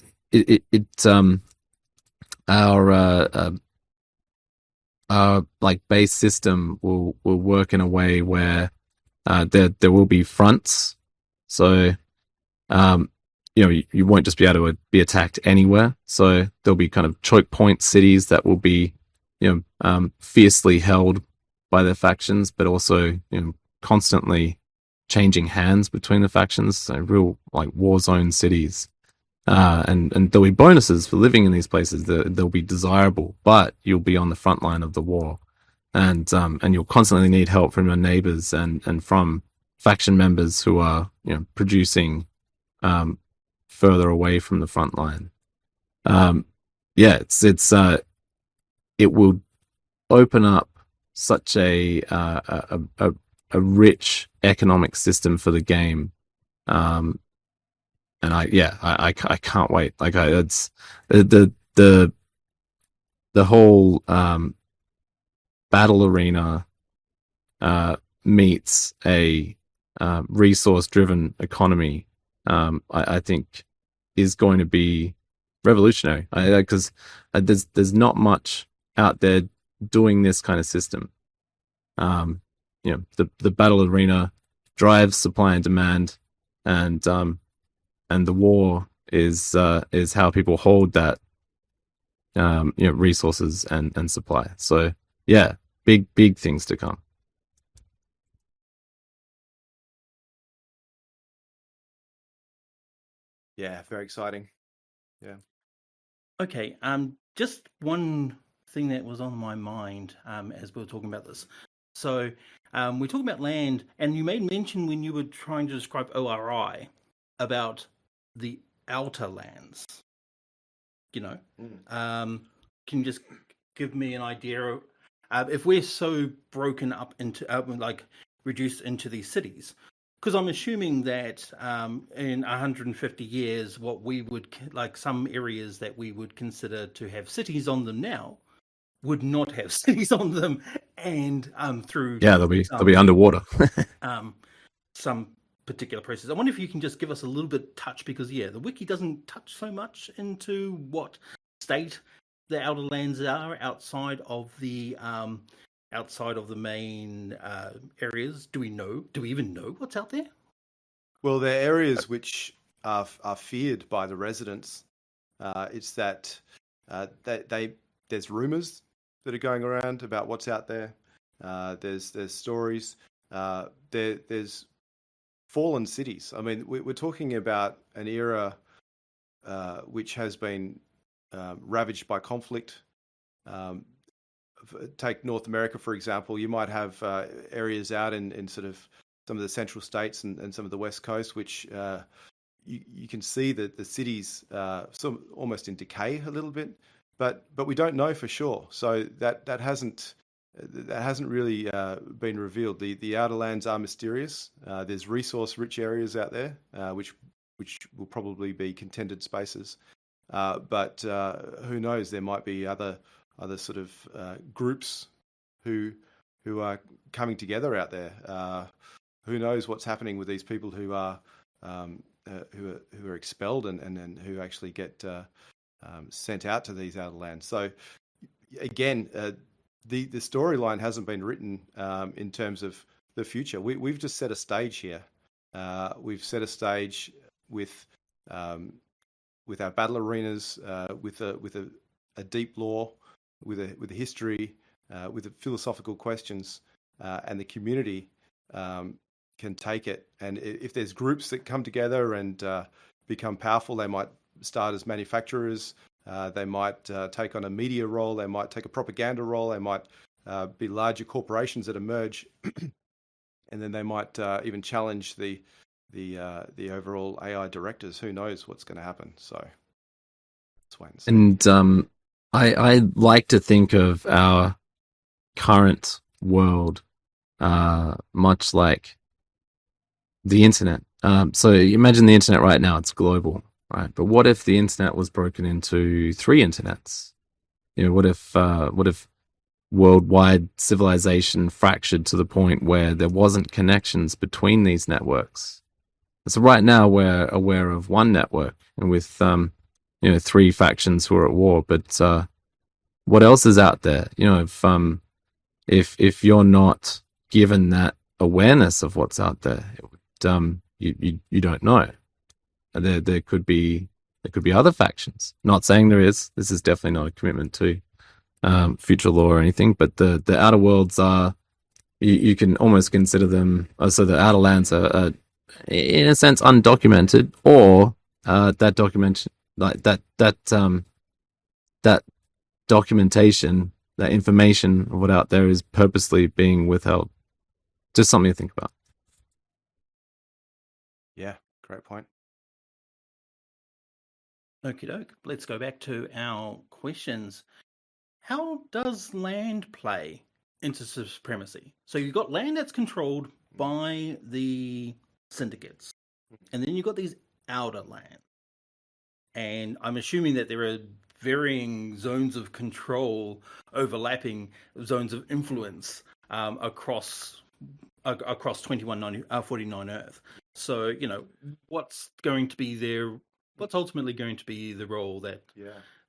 C: like base system will work in a way where there will be fronts. So, you won't just be able to be attacked anywhere. So there'll be kind of choke point cities that will be, fiercely held by their factions, but also, constantly changing hands between the factions. So real like war zone cities. And there'll be bonuses for living in these places. They'll be desirable, but you'll be on the front line of the war, and you'll constantly need help from your neighbors and from faction members who are producing further away from the front line. It will open up such a rich economic system for the game, and I can't wait. Like it's the the whole battle arena meets a resource-driven economy, I think is going to be revolutionary. Because there's not much out there doing this kind of system. The battle arena drives supply and demand, and the war is how people hold that resources and supply. So yeah, big things to come.
D: Yeah, very exciting. Yeah.
A: Okay, just one thing that was on my mind as we were talking about this. So we're talking about land, and you made mention when you were trying to describe ORI about the outer lands. Can you just give me an idea of if we're so broken up into reduced into these cities? Because I'm assuming that in 150 years, what we would some areas that we would consider to have cities on them now would not have cities on them, and through
C: they'll be underwater.
A: Some particular process. I wonder if you can just give us a little bit touch, because the wiki doesn't touch so much into what state the outer lands are outside of the main areas. Do we even know what's out there?
D: Well, there are areas which are feared by the residents. It's that there's rumors that are going around about what's out there. There's stories. There's fallen cities. I mean, we're talking about an era which has been ravaged by conflict. Take North America, for example. You might have areas out in sort of some of the central states and some of the West Coast, which you can see that the cities almost in decay a little bit, but we don't know for sure. So that hasn't really been revealed. The outer lands are mysterious. There's resource-rich areas out there, which will probably be contended spaces. But who knows? There might be other sort of groups who are coming together out there. Who knows what's happening with these people who are expelled and who actually get sent out to these outer lands. So again, the storyline hasn't been written in terms of the future. We've just set a stage here. We've set a stage with our battle arenas, with a deep lore, with a history, with the philosophical questions, and the community can take it. And if there's groups that come together and become powerful, they might start as manufacturers. They might take on a media role. They might take a propaganda role. They might be larger corporations that emerge, and then they might even challenge the overall AI directors. Who knows what's going to happen? So let's wait and see.
C: And I like to think of our current world much like the internet. So imagine the internet right now, it's global, right? But what if the internet was broken into 3 internets? What if worldwide civilization fractured to the point where there wasn't connections between these networks? So right now we're aware of one network, and with 3 factions who are at war. But what else is out there? If you're not given that awareness of what's out there, you don't know. There could be other factions. Not saying there is. This is definitely not a commitment to future law or anything. But the outer worlds are, you can almost consider them. So the outer lands are in a sense undocumented, or that documentation, like that documentation, that information of what out there is purposely being withheld. Just something to think about.
D: Yeah, great point.
A: Okie doke. Let's go back to our questions. How does land play into supremacy? So you've got land that's controlled by the syndicates, and then you've got these outer lands. And I'm assuming that there are varying zones of control, overlapping zones of influence across 2149 Earth. So, what's ultimately going to be the role that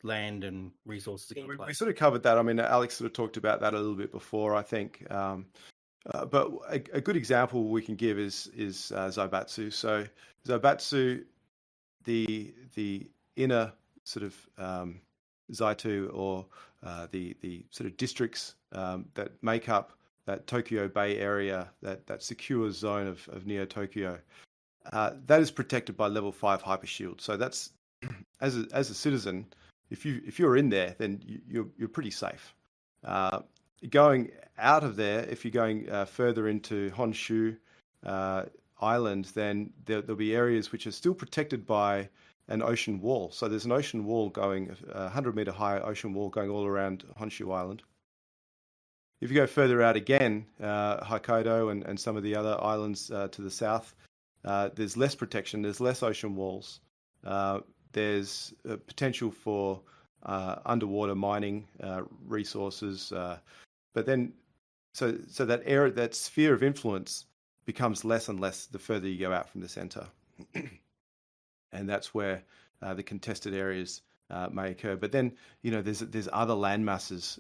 A: land and resources are going to play?
D: We sort of covered that. I mean, Alex sort of talked about that a little bit before, I think. But a good example we can give is Zaibatsu. So Zaibatsu, the inner sort of Zaitu, or the sort of districts that make up that Tokyo Bay area, that secure zone of Neo Tokyo, that is protected by level 5 hypershield. So that's as a citizen, if you're in there, then you're pretty safe. Going out of there, if you're going further into Honshu Island, then there'll be areas which are still protected by an ocean wall. So there's an ocean wall going, 100-meter high ocean wall going all around Honshu Island. If you go further out again, Hokkaido and some of the other islands to the south, there's less protection, there's less ocean walls. There's potential for underwater mining resources, but then so that area, that sphere of influence, becomes less and less the further you go out from the center, and that's where the contested areas may occur. But then there's other land masses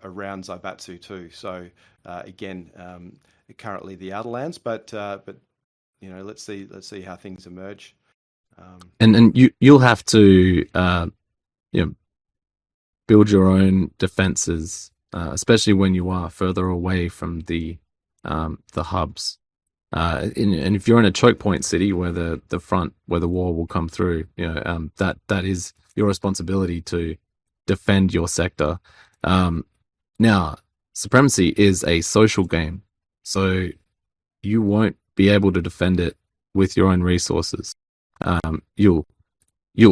D: around Zaibatsu too. So again, currently the outer lands, but let's see how things emerge.
C: And you'll have to build your own defenses, especially when you are further away from the hubs. And if you're in a choke point city where the war will come through, that is your responsibility to defend your sector. Now, Supremacy is a social game, so you won't be able to defend it with your own resources. You'll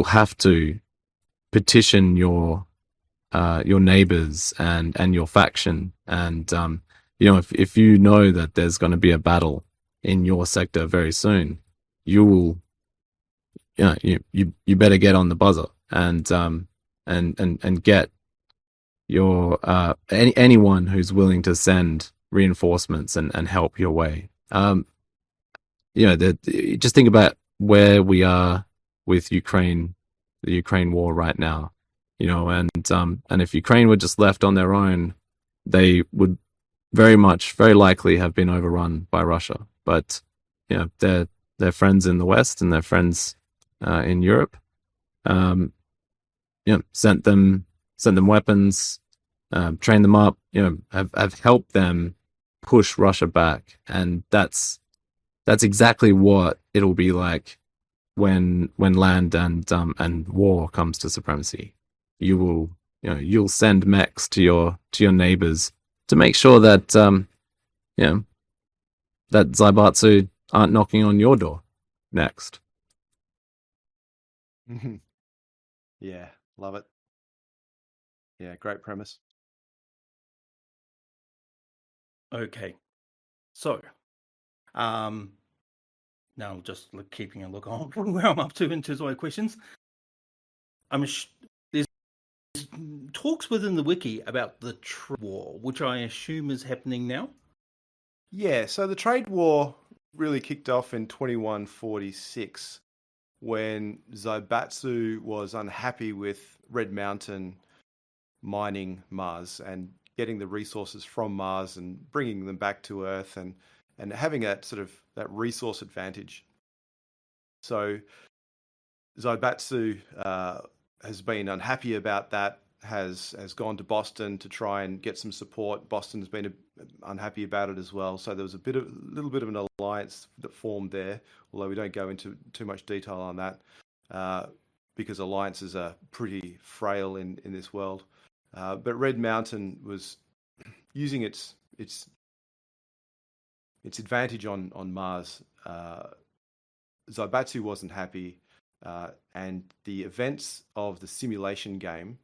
C: have to petition your neighbors and your faction, and if you know that there's going to be a battle in your sector very soon, you better get on the buzzer and get your anyone who's willing to send reinforcements and help your way. Just think about where we are with Ukraine, the Ukraine war right now, and if Ukraine were just left on their own, they would very likely have been overrun by Russia. But they're friends in the West and they're friends in Europe. Sent them weapons, trained them up. Have helped them push Russia back, and that's exactly what it'll be like when land and war comes to Supremacy. You'll send mechs to your neighbors to make sure that that Zaibatsu aren't knocking on your door next.
D: Yeah, love it. Yeah, great premise.
A: Okay, so now just keeping a look on where I'm up to in terms of my questions. There's talks within the wiki about the trade war, which I assume is happening now.
D: Yeah, so the trade war really kicked off in 2146 when Zaibatsu was unhappy with Red Mountain mining Mars and getting the resources from Mars and bringing them back to Earth and having that sort of that resource advantage. So Zaibatsu has been unhappy about that, has gone to Boston to try and get some support. Boston's been unhappy about it as well. So there was a little bit of an alliance that formed there, although we don't go into too much detail on that because alliances are pretty frail in this world. But Red Mountain was using its advantage on Mars. Zaibatsu wasn't happy, and the events of the simulation game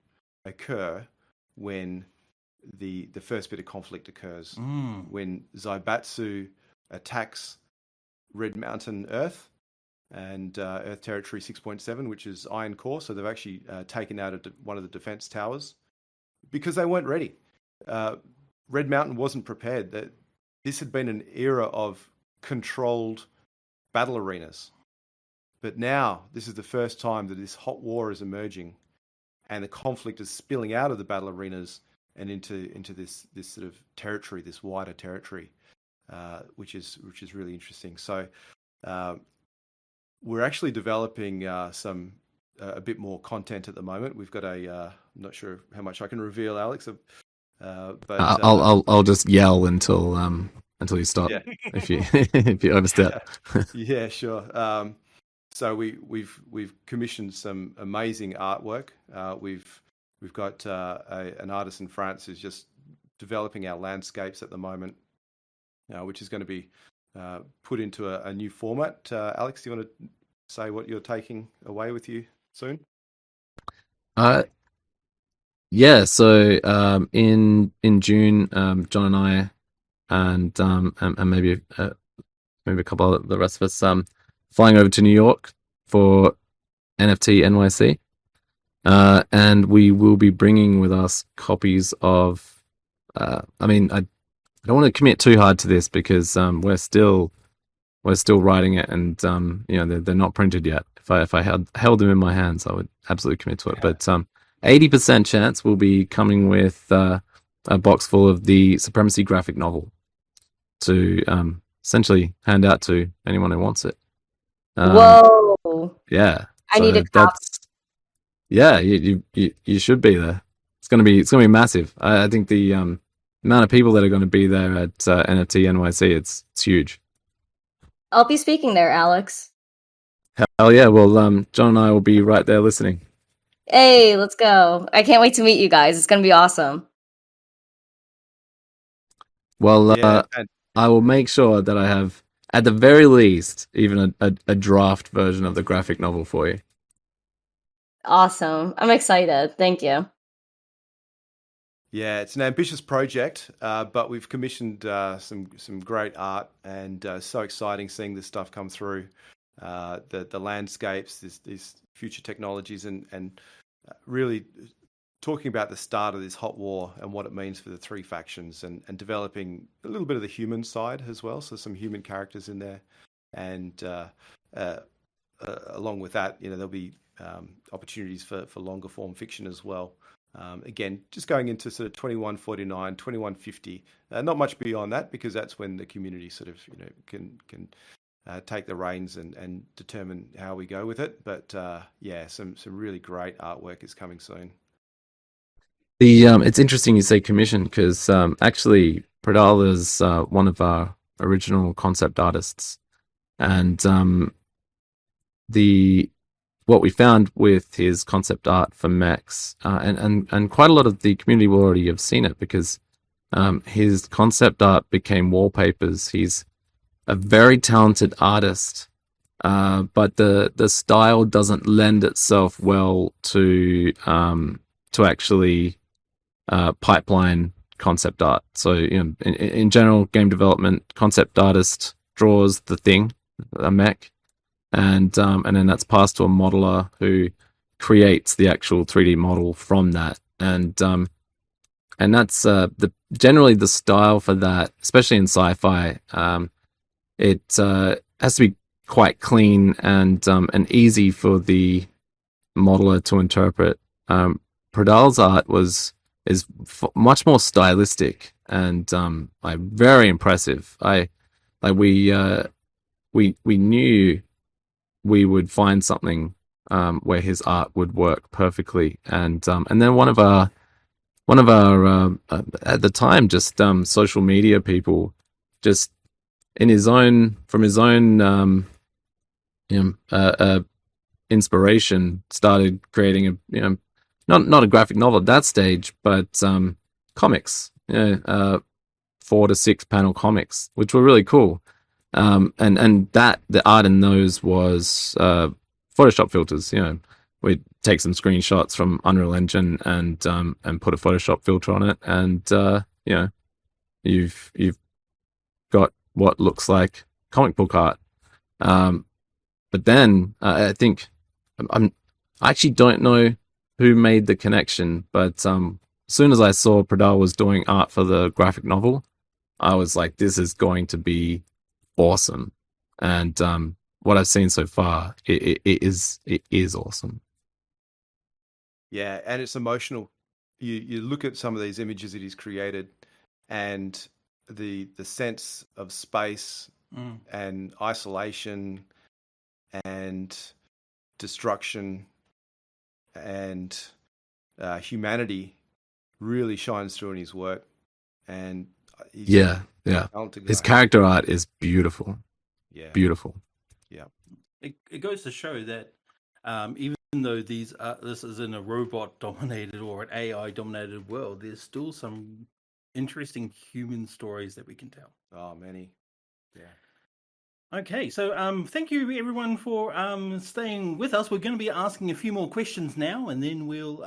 D: occur when the first bit of conflict occurs. When Zaibatsu attacks Red Mountain Earth, and Earth Territory 6.7, which is Iron Core. So they've actually taken out one of the defense towers because they weren't ready. Red Mountain wasn't prepared. That this had been an era of controlled battle arenas, but now this is the first time that this hot war is emerging, and the conflict is spilling out of the battle arenas and into this sort of territory, this wider territory, which is really interesting. So we're actually developing a bit more content at the moment. We've got I'm not sure how much I can reveal, Alex, but
C: I'll just yell until you stop.
D: Yeah.
C: if you overstep.
D: Yeah, sure. So we've commissioned some amazing artwork. We've got an artist in France who's just developing our landscapes at the moment, which is going to be put into a new format. Alex, do you want to say what you're taking away with you soon?
C: Yeah. So in June, John and I, and maybe a couple of the rest of us, flying over to New York for NFT NYC, and we will be bringing with us copies of. I don't want to commit too hard to this because we're still writing it, and they're not printed yet. If I held them in my hands, I would absolutely commit to it. But 80% chance we'll be coming with a box full of the Supremacy graphic novel to essentially hand out to anyone who wants it.
E: Whoa!
C: Yeah,
E: I need a copy.
C: Yeah, you should be there. It's gonna be massive. I think the amount of people that are going to be there at NFT NYC, it's huge.
E: I'll be speaking there, Alex.
C: Hell yeah! Well, John and I will be right there listening.
E: Hey, let's go! I can't wait to meet you guys. It's gonna be awesome.
C: Well,
D: Yeah,
C: I will make sure that I have, at the very least, even a draft version of the graphic novel for you.
E: Awesome! I'm excited. Thank you.
D: Yeah, it's an ambitious project, but we've commissioned some great art, and so exciting seeing this stuff come through. The landscapes, these future technologies, and really talking about the start of this hot war and what it means for the three factions, and developing a little bit of the human side as well. So some human characters in there, and along with that, there'll be opportunities for longer form fiction as well. Again, just going into sort of 2149, 2150, not much beyond that, because that's when the community sort of can take the reins and determine how we go with it. But some really great artwork is coming soon.
C: It's interesting you say commission, because actually Pradal is one of our original concept artists, and what we found with his concept art for mechs, and quite a lot of the community will already have seen it, because his concept art became wallpapers. He's a very talented artist, but the style doesn't lend itself well to actually pipeline concept art. So in general, game development, concept artist draws the thing, a mech, and then that's passed to a modeler who creates the actual 3D model from that, and that's generally the style for that, especially in sci-fi. It has to be quite clean and easy for the modeler to interpret. Pradal's art is much more stylistic and very impressive. We knew we would find something where his art would work perfectly, and then one of our at the time just social media people, just from his own inspiration, started creating not a graphic novel at that stage, but comics, 4 to 6 panel comics, which were really cool. And that the art in those was Photoshop filters. We'd take some screenshots from Unreal Engine and put a Photoshop filter on it, and you've got what looks like comic book art. but then I think I actually don't know who made the connection, but as soon as I saw Pradal was doing art for the graphic novel, I was like, this is going to be awesome. And what I've seen so far, it is awesome.
D: Yeah, and it's emotional. You look at some of these images that he's created, and the sense of space and isolation and destruction and humanity really shines through in his work. And he's
C: Yeah.
D: a talented
C: His
D: guy.
C: character art is beautiful.
D: Yeah,
C: Beautiful.
D: yeah,
A: It goes to show that even though this is in a robot-dominated or an AI-dominated world, there's still some interesting human stories that we can tell.
D: oh, many, yeah.
A: Okay, so thank you everyone for staying with us. We're going to be asking a few more questions now, and then we'll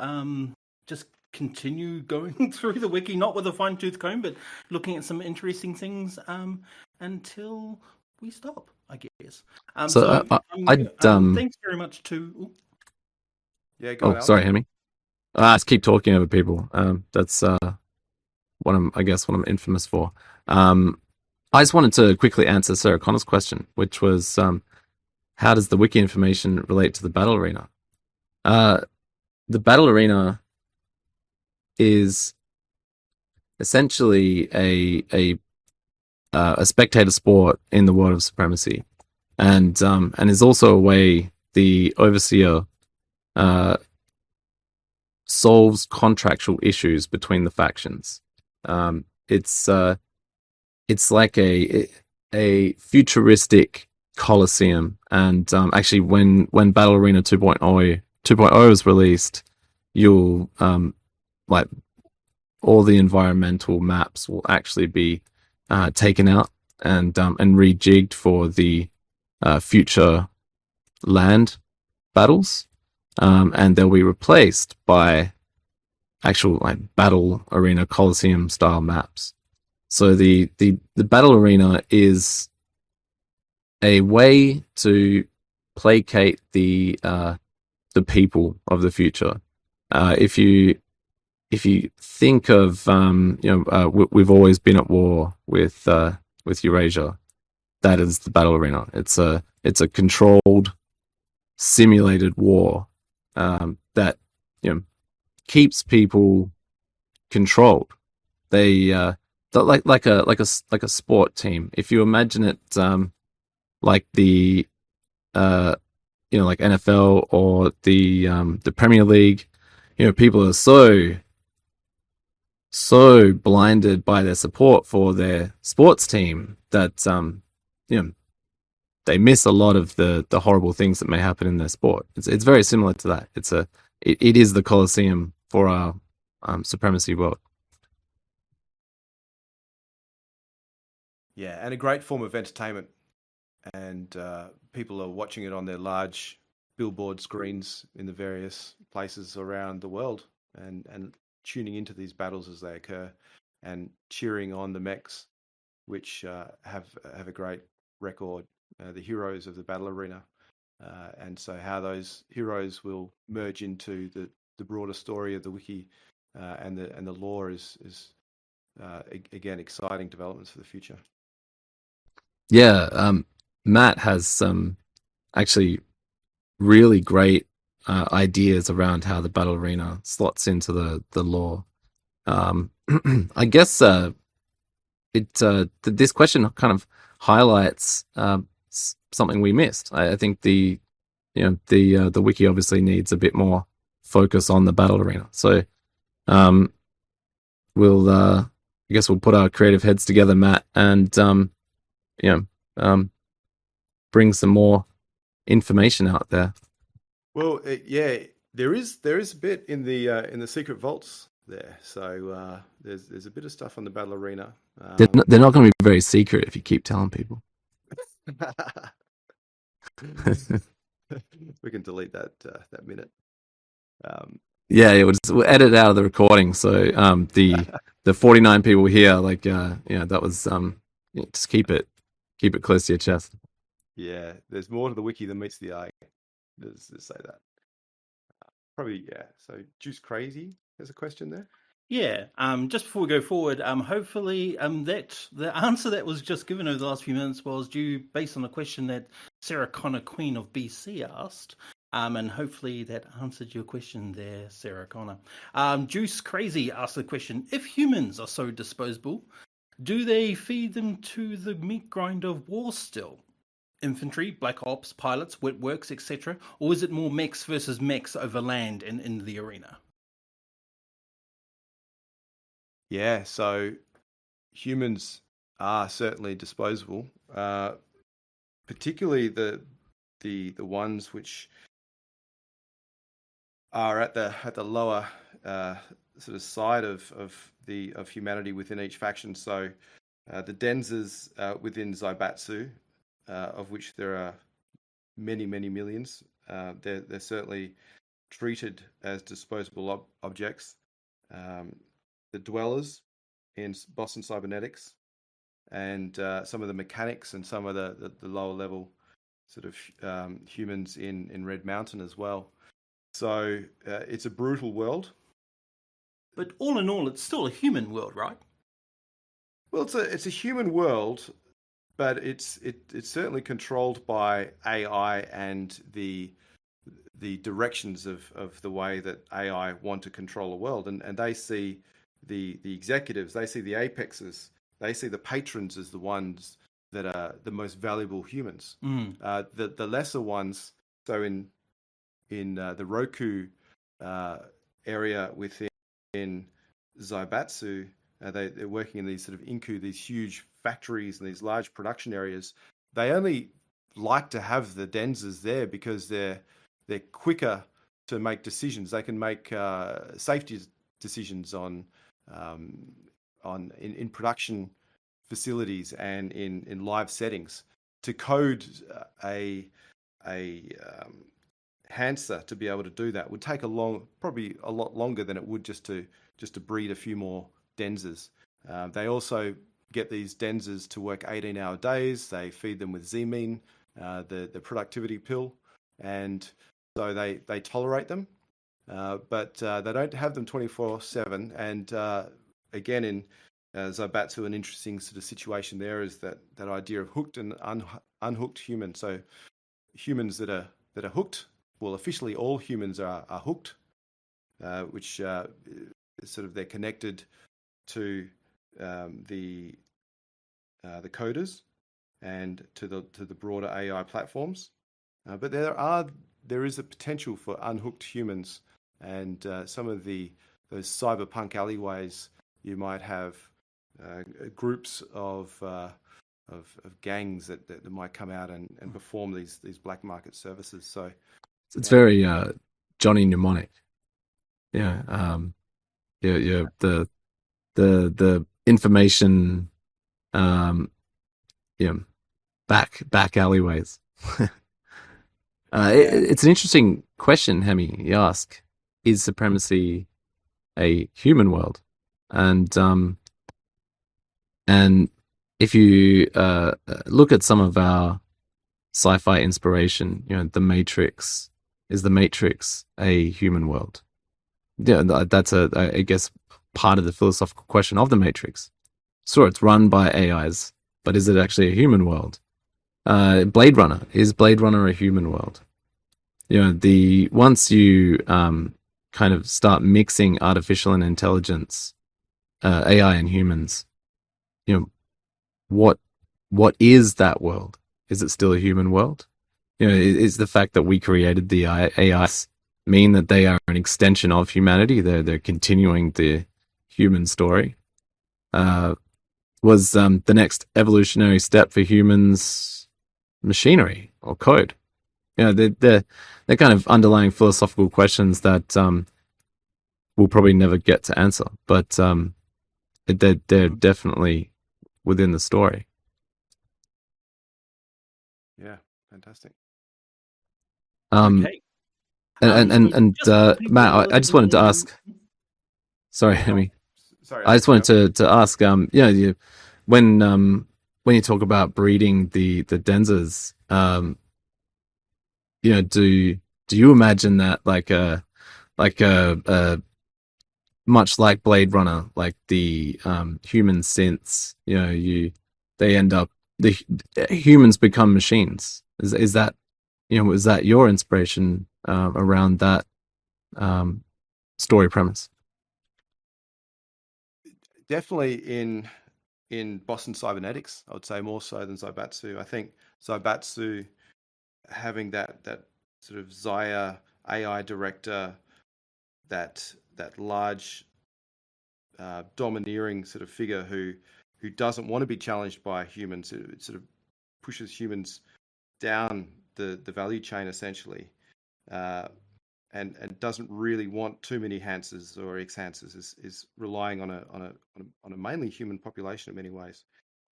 A: just continue going through the wiki, not with a fine-tooth comb, but looking at some interesting things until we stop, I guess. Thanks very much to.
D: Yeah, go on,
C: Oh,
D: Alex.
C: sorry, Heemi. I just keep talking over people. That's what I'm infamous for. I just wanted to quickly answer Sarah Connor's question, which was, how does the wiki information relate to the battle arena? The battle arena is essentially a spectator sport in the world of Supremacy, and is also a way the Overseer solves contractual issues between the factions. It's like a futuristic Colosseum, and actually, when Battle Arena 2.0 was released, you'll like all the environmental maps will actually be taken out and rejigged for the future land battles, and they'll be replaced by actual like Battle Arena Colosseum style maps. So the battle arena is a way to placate the people of the future. If you think of we've always been at war with Eurasia. That is the battle arena. It's a controlled, simulated war that keeps people controlled. They like a sport team. If you imagine it like the like NFL or the Premier League, people are so blinded by their support for their sports team that they miss a lot of the horrible things that may happen in their sport. It's very similar to that. It is the Colosseum for our Supremacy world.
D: Yeah, and a great form of entertainment. And people are watching it on their large billboard screens in the various places around the world, and tuning into these battles as they occur, and cheering on the mechs, which have a great record, the heroes of the battle arena, and so how those heroes will merge into the broader story of the wiki and the lore is again exciting developments for the future.
C: Yeah, Matt has some actually really great ideas around how the battle arena slots into the lore. I guess this question kind of highlights something we missed. I think the wiki obviously needs a bit more focus on the battle arena. So we'll I guess we'll put our creative heads together, Matt, and bring some more information out there.
D: Well, yeah, there is a bit in the secret vaults there. So there's a bit of stuff on the battle arena.
C: They're not going to be very secret if you keep telling people.
D: We can delete that minute.
C: Yeah, we'll edit it out of the recording. So the 49 people here, that was just keep it close to your chest.
D: Yeah, there's more to the wiki than meets the eye. Let's say that. Probably, yeah. So, Juice Crazy, there's a question there.
A: Yeah. Just before we go forward, hopefully, that the answer that was just given over the last few minutes was due based on a question that Sarah Connor, Queen of BC, asked. And hopefully that answered your question there, Sarah Connor. Juice Crazy asked the question: if humans are so disposable, do they feed them to the meat grind of war still? Infantry, black ops, pilots, wet works, etc., or is it more mechs versus mechs over land in the arena?
D: Yeah, so humans are certainly disposable, particularly the ones which are at the lower sort of side of humanity within each faction. So the Denzers within Zaibatsu, of which there are many millions, they're certainly treated as disposable objects. The Dwellers in Boston Cybernetics, and some of the mechanics and some of the lower level sort of humans in Red Mountain as well. So it's a brutal world.
A: But all in all, it's still a human world, right?
D: Well, it's a human world, but it's certainly controlled by AI and the directions of the way that AI want to control a world, and they see the executives, they see the apexes, they see the patrons as the ones that are the most valuable humans. The lesser ones, so in the Roku area within Zaibatsu, they're working in these sort of Inku, these huge factories and these large production areas. They only like to have the Denzers there because they're quicker to make decisions. They can make safety decisions in production facilities and in live settings. To code a Hansa to be able to do that would take probably a lot longer than it would just to breed a few more Denzers. They also get these Denzers to work 18-hour days. They feed them with Z-mean, the productivity pill, and so they tolerate them, but they don't have them 24/7. And again, in Zaibatsu, an interesting sort of situation there is that idea of hooked and unhooked humans. So humans that are hooked, well, officially all humans are hooked, which sort of they're connected to the coders and to the broader AI platforms. But there is a potential for unhooked humans, and some of those cyberpunk alleyways, you might have groups of gangs that might come out and perform these black market services. So
C: it's very Johnny Mnemonic. Yeah. The information back alleyways. It's an interesting question, Heemi. You ask, is Supremacy a human world? And if you look at some of our sci-fi inspiration, The Matrix, is The Matrix a human world? Yeah, that's I guess part of the philosophical question of The Matrix. Sure, it's run by AIs, but is it actually a human world? Blade Runner, is Blade Runner a human world? Once you kind of start mixing artificial and intelligence, AI and humans, what is that world? Is it still a human world? Is the fact that we created the AIs mean that they are an extension of humanity? They're continuing the human story. Was the next evolutionary step for humans machinery or code? They're kind of underlying philosophical questions that we'll probably never get to answer, but they're definitely within the story.
D: Yeah, fantastic.
A: Okay.
C: Matt, I just wanted to ask. Sorry, Heemi.
D: Sorry,
C: I just wanted to ask. When you talk about breeding the Denzers, do you imagine that like a much like Blade Runner, like the human synths, they end up the humans become machines. Is that was that your inspiration around that story premise?
D: Definitely in Boston Cybernetics, I would say more so than Zaibatsu. I think Zaibatsu having that sort of Zaya AI director, that large domineering sort of figure who doesn't want to be challenged by humans. It sort of pushes humans down the value chain essentially, and doesn't really want too many Hansers or ex-Hansers. Is relying on a mainly human population in many ways.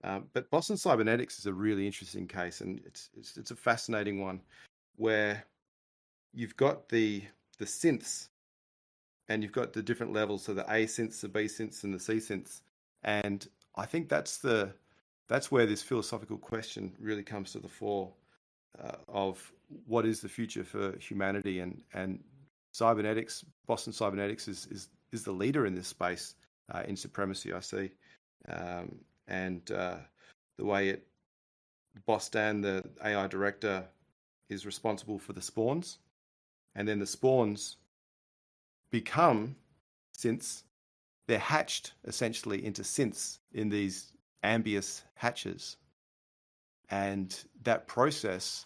D: But Boston Cybernetics is a really interesting case, and it's a fascinating one where you've got the synths, and you've got the different levels, so the A synths, the B synths, and the C synths. And I think that's where this philosophical question really comes to the fore, of what is the future for humanity, and cybernetics. Boston Cybernetics is the leader in this space in supremacy, I see, and the way Boston, the AI director, is responsible for the spawns, and then the spawns become synths. They're hatched essentially into synths in these ambious hatches. And that process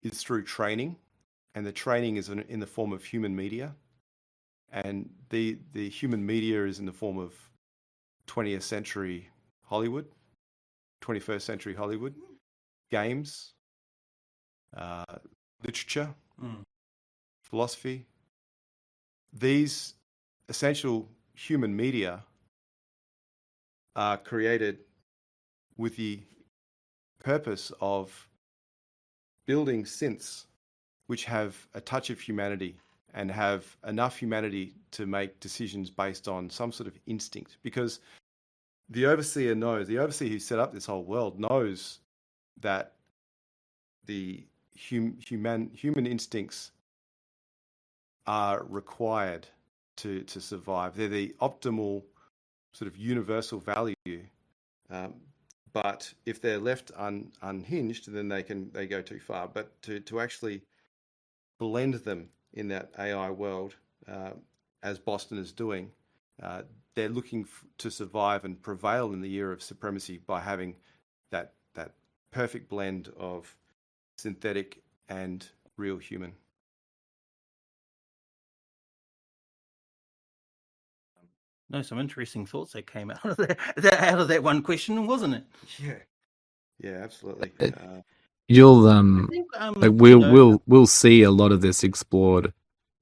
D: is through training, and the training is in the form of human media. And the human media is in the form of 20th century Hollywood, 21st century Hollywood, games, literature, philosophy. These essential human media are created with the purpose of building synths which have a touch of humanity and have enough humanity to make decisions based on some sort of instinct. Because the overseer who set up this whole world knows that the human instincts are required to survive. They're the optimal sort of universal value. But if they're left unhinged, then they go too far. But to actually blend them in that AI world, as Boston is doing, they're looking to survive and prevail in the era of supremacy by having that perfect blend of synthetic and real human.
A: No, some interesting thoughts that came out of that one question, wasn't it?
D: Yeah, absolutely.
C: You'll
A: I think,
C: like we'll see a lot of this explored,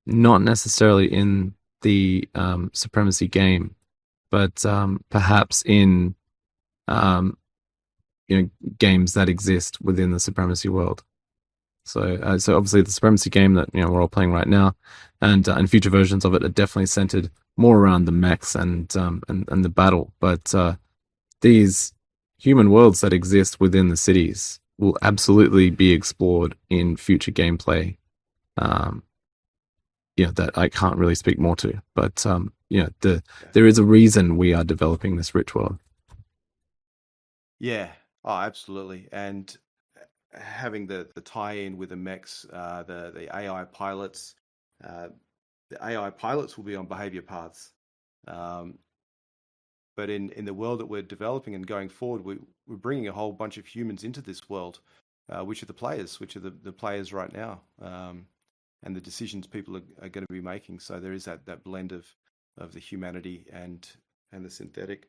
C: not necessarily in the supremacy game, but perhaps in games that exist within the supremacy world. So obviously the supremacy game that we're all playing right now, and future versions of it are definitely centered more around the mechs and the battle. But these human worlds that exist within the cities will absolutely be explored in future gameplay. That I can't really speak more to, but there is a reason we are developing this rich world.
D: Yeah, oh, absolutely. And having the tie-in with the mechs, the AI pilots, the AI pilots will be on behavior paths. But in the world that we're developing and going forward, we're bringing a whole bunch of humans into this world, which are the players right now, and the decisions people are going to be making. So there is that blend of the humanity and the synthetic.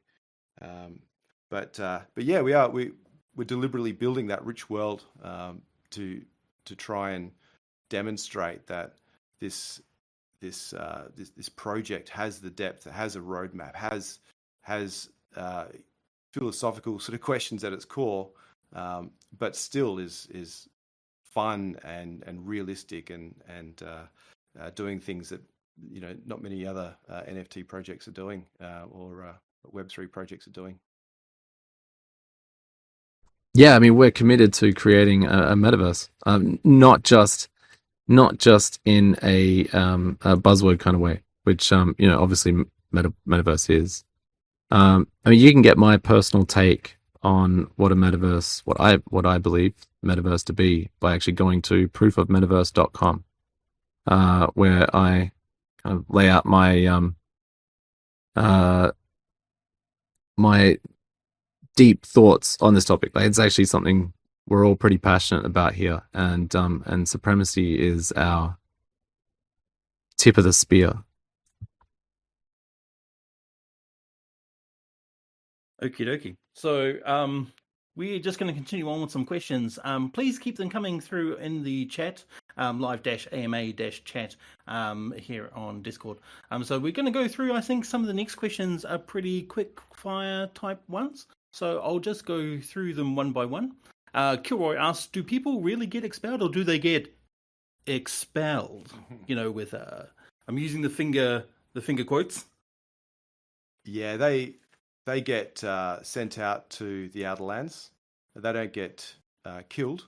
D: But yeah, we're deliberately building that rich world to try and demonstrate that this project has the depth, it has a roadmap, has philosophical sort of questions at its core, but still is fun and realistic and doing things that not many other NFT projects are doing, or Web3 projects are doing.
C: Yeah, I mean, we're committed to creating a metaverse, not just in a buzzword kind of way, which obviously metaverse is. I mean, you can get my personal take on what a metaverse, what I believe metaverse to be, by actually going to proofofmetaverse.com, where I kind of lay out my deep thoughts on this topic. Like, it's actually something we're all pretty passionate about here, and supremacy is our tip of the spear.
A: Okie dokie. So we're just going to continue on with some questions. Please keep them coming through in the chat, live-ama-chat here on Discord. So we're going to go through, I think some of the next questions are pretty quick fire type ones. So I'll just go through them one by one. Kilroy asks, do people really get expelled, or do they get expelled? With I'm using the finger quotes.
D: Yeah, they get sent out to the outer lands. They don't get killed,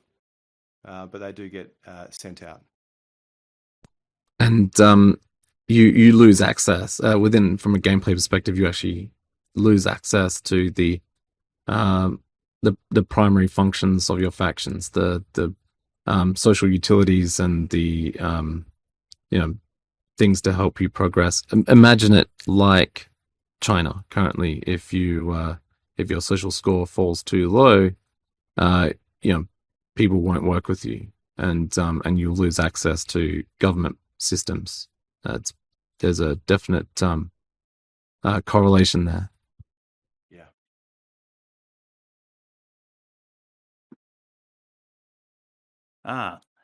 D: but they do get sent out.
C: And you lose access from a gameplay perspective. You actually lose access to the primary functions of your factions, the social utilities, and the things to help you progress. Imagine it like China currently. If your social score falls too low, people won't work with you, and you'll lose access to government systems. There's a definite correlation there.
D: Yeah.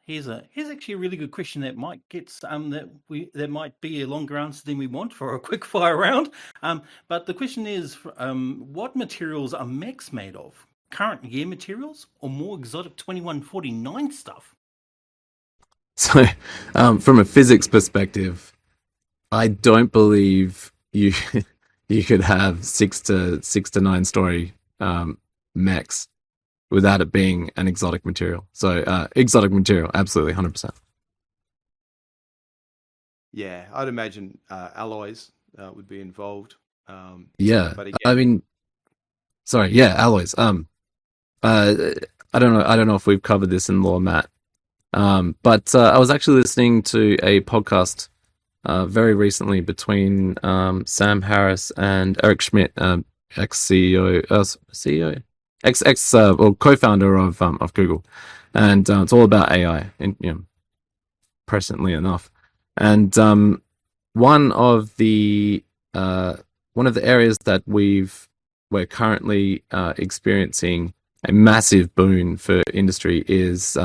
A: Here's actually a really good question that might get that might be a longer answer than we want for a quick fire round. But the question is, what materials are mechs made of? Current year materials, or more exotic 2149 stuff?
C: So, from a physics perspective, I don't believe you could have 6 to 9 story mechs without it being an exotic material. So, exotic material, absolutely, 100%.
D: Yeah, I'd imagine alloys would be involved.
C: Yeah,
D: but again,
C: I mean, sorry, yeah, alloys. I don't know if we've covered this in lore, Matt. But I was actually listening to a podcast very recently between Sam Harris and Eric Schmidt, CEO, co-founder of Google, and it's all about AI, presently enough. And one of the areas that we're currently experiencing a massive boon for industry is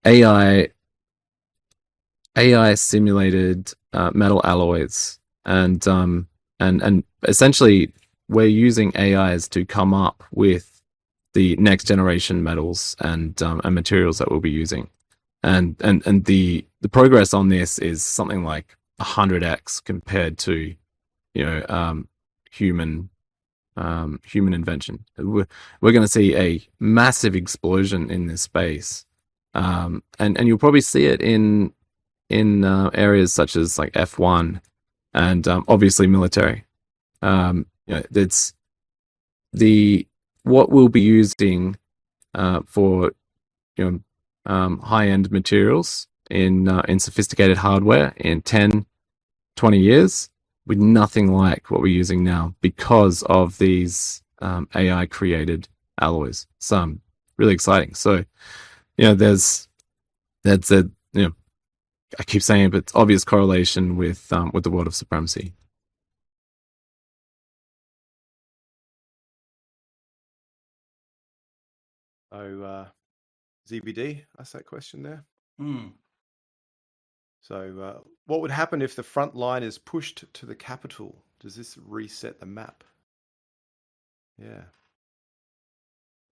C: AI simulated metal alloys, and essentially we're using AIs to come up with the next generation metals and materials that we'll be using, and the progress on this is something like 100x compared to human invention. We're going to see a massive explosion in this space, and you'll probably see it in areas such as like F1 and obviously military. It's what we'll be using for high-end materials in sophisticated hardware in 10, 20 years, with nothing like what we're using now because of these AI created alloys. Some really exciting. So, that's a I keep saying it, but it's obvious correlation with the world of supremacy.
D: Oh, ZBD asked that question there. So, what would happen if the front line is pushed to the capital? Does this reset the map? Yeah.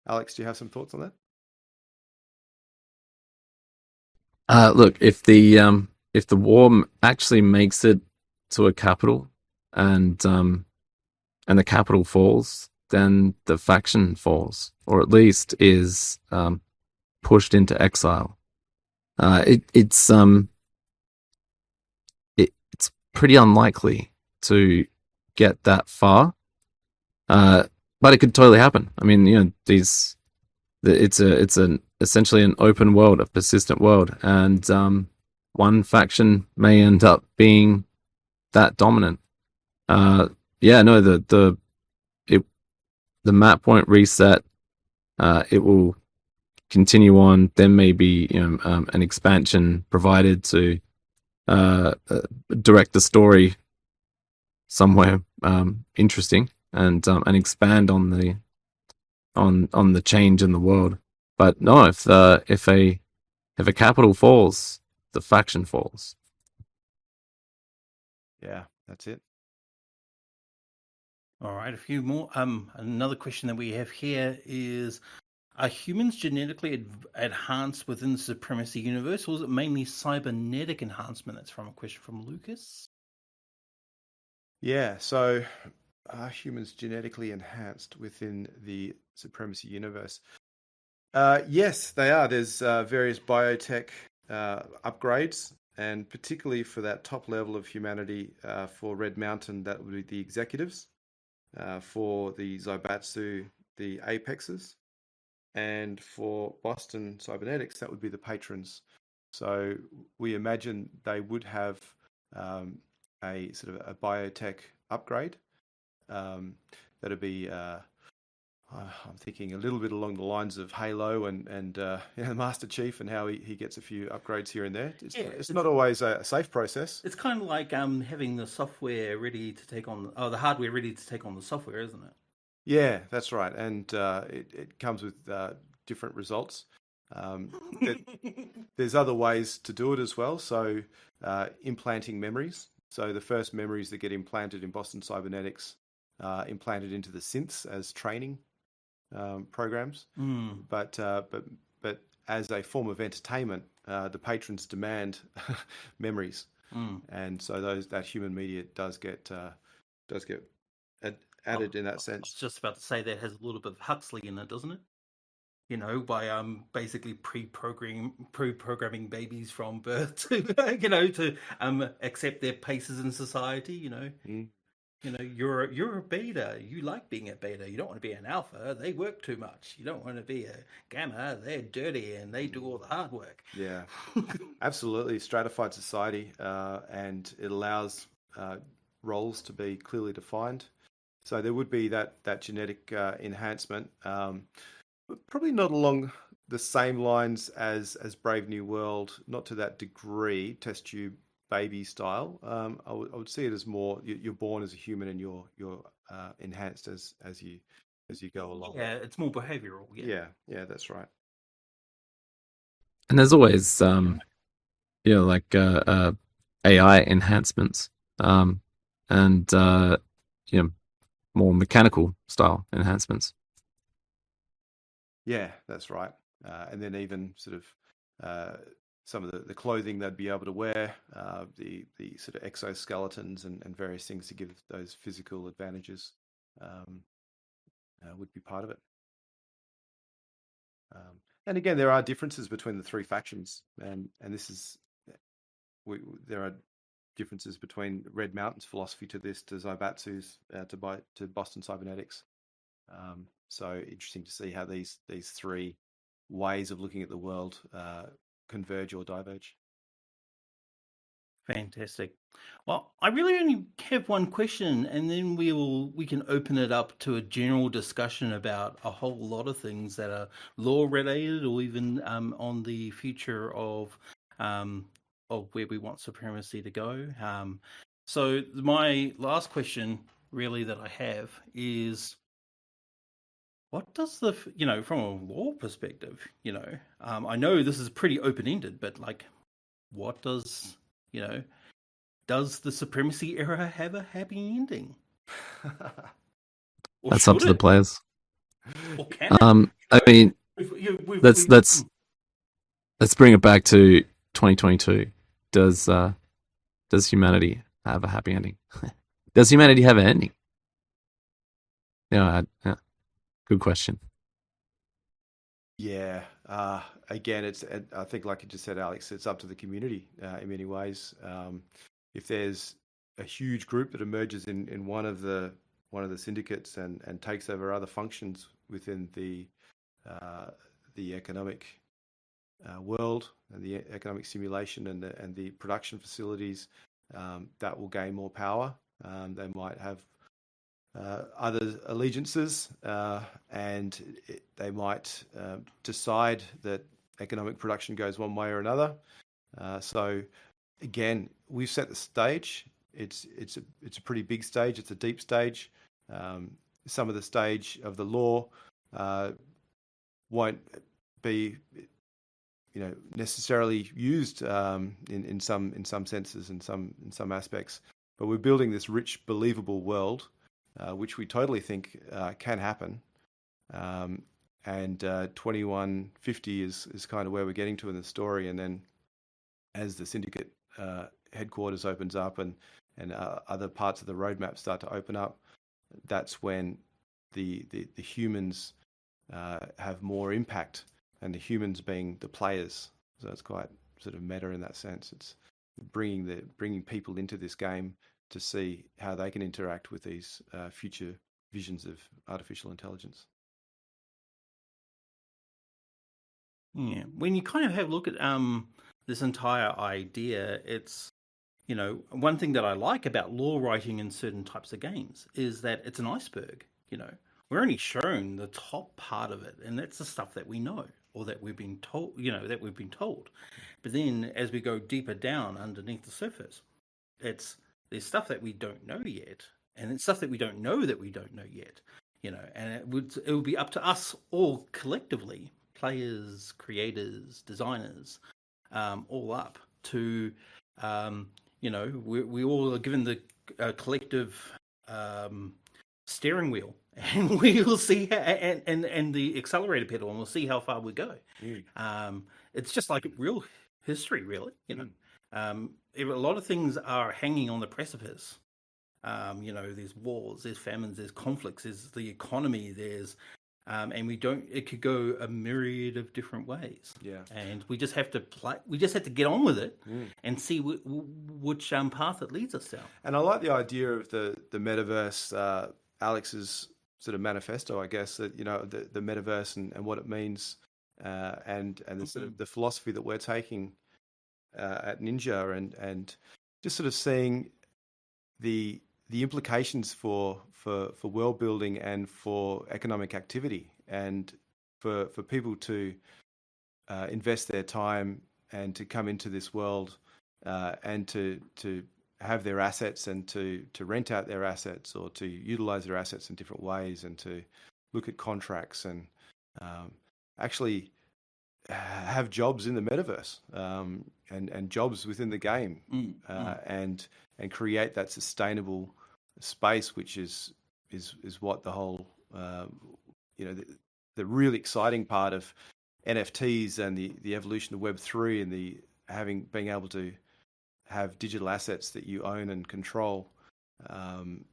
D: Alex, do you have some thoughts on that?
C: Look, if the war actually makes it to a capital, and the capital falls, then the faction falls, or at least is pushed into exile. It's pretty unlikely to get that far, but it could totally happen. I mean, it's essentially an open world, a persistent world, and one faction may end up being that dominant. The map won't reset. It will continue on. There may be an expansion provided to direct the story somewhere interesting and expand on the change in the world. But no, if a capital falls, the faction falls.
D: Yeah, that's it.
A: All right, a few more. Another question that we have here is: are humans genetically enhanced within the Supremacy Universe, or is it mainly cybernetic enhancement? That's from a question from Lucas.
D: Yeah, so are humans genetically enhanced within the Supremacy Universe? Yes, they are. There's various biotech upgrades, and particularly for that top level of humanity, for Red Mountain, that would be the executives. For the Zaibatsu, the apexes. And for Boston Cybernetics, that would be the patrons. So we imagine they would have a sort of a biotech upgrade. That'd be, I'm thinking a little bit along the lines of Halo and the Master Chief, and how he gets a few upgrades here and there. It's not always a safe process.
A: It's kind of like having the software ready to take on, the hardware ready to take on the software, isn't it?
D: Yeah, that's right, and it comes with different results. There's other ways to do it as well. So implanting memories. So the first memories that get implanted in Boston Cybernetics implanted into the synths as training programs. But as a form of entertainment, the patrons demand memories, and so that human media does get added in that sense.
A: I was just about to say that has a little bit of Huxley in it, doesn't it? By basically pre-programming babies from birth to to accept their places in society. You're a beta. You like being a beta. You don't want to be an alpha. They work too much. You don't want to be a gamma. They're dirty and they do all the hard work.
D: Yeah, absolutely. Stratified society, and it allows roles to be clearly defined. So there would be that genetic enhancement, probably not along the same lines as Brave New World, not to that degree, test tube baby style. I would see it as more you're born as a human and you're enhanced as you go along.
A: Yeah, it's more behavioral.
D: Yeah, that's right.
C: And there's always like AI enhancements, and more mechanical style enhancements.
D: Yeah, that's right. And then even sort of some of the clothing they'd be able to wear, the sort of exoskeletons and various things to give those physical advantages would be part of it. And again, there are differences between the three factions, and this is there are differences between Red Mountain's philosophy to this, to Zaibatsu's, to Boston Cybernetics. So interesting to see how these three ways of looking at the world converge or diverge.
A: Fantastic. Well, I really only have one question, and then we can open it up to a general discussion about a whole lot of things that are lore related, or even on the future of where we want supremacy to go. So my last question, really, that I have is: what does from a lore perspective, I know this is pretty open-ended, but like, what does the Supremacy era have a happy ending?
C: That's up to the players.
A: Or can
C: I mean, let's bring it back to 2022. Does humanity have a happy ending? Does humanity have an ending? Yeah, good question.
D: Yeah. Again, I think, like you just said, Alex, it's up to the community in many ways. If there's a huge group that emerges in one of the syndicates and takes over other functions within the economic world and the economic simulation and the production facilities, that will gain more power. They might have other allegiances, and they might decide that economic production goes one way or another. So again, we've set the stage. It's a pretty big stage. It's a deep stage. Some of the stage of the law won't be, necessarily used in some senses, in some aspects. But we're building this rich, believable world, which we totally think can happen. And 2150 is kind of where we're getting to in the story. And then as the syndicate headquarters opens up and other parts of the roadmap start to open up, that's when the humans have more impact, and the humans being the players. So it's quite sort of meta in that sense. It's bringing people into this game to see how they can interact with these future visions of artificial intelligence.
A: Yeah, when you kind of have a look at this entire idea, it's, one thing that I like about lore writing in certain types of games is that it's an iceberg. We're only shown the top part of it, and that's the stuff that we know or that we've been told. But then as we go deeper down underneath the surface, there's stuff that we don't know yet, and it's stuff that we don't know yet. And it would be up to us all collectively, players, creators, designers, all up to, we all are given the collective steering wheel, and we will see and the accelerator pedal, and we'll see how far we go. It's just like real history, really. A lot of things are hanging on the precipice. There's wars, there's famines, there's conflicts, there's the economy, there's and it could go a myriad of different ways.
D: Yeah.
A: And we just have to get on with it and see which path it leads us down.
D: And I like the idea of the metaverse, Alex's sort of manifesto, I guess, that, the metaverse and what it means, and the sort of the philosophy that we're taking at Ninja, and just sort of seeing the implications for world building and for economic activity, and for people to invest their time and to come into this world, and to have their assets, and to rent out their assets, or to utilize their assets in different ways, and to look at contracts, and actually have jobs in the metaverse, and jobs within the game, and create that sustainable space, which is what the whole the really exciting part of NFTs and the evolution of Web3, and being able to have digital assets that you own and control, and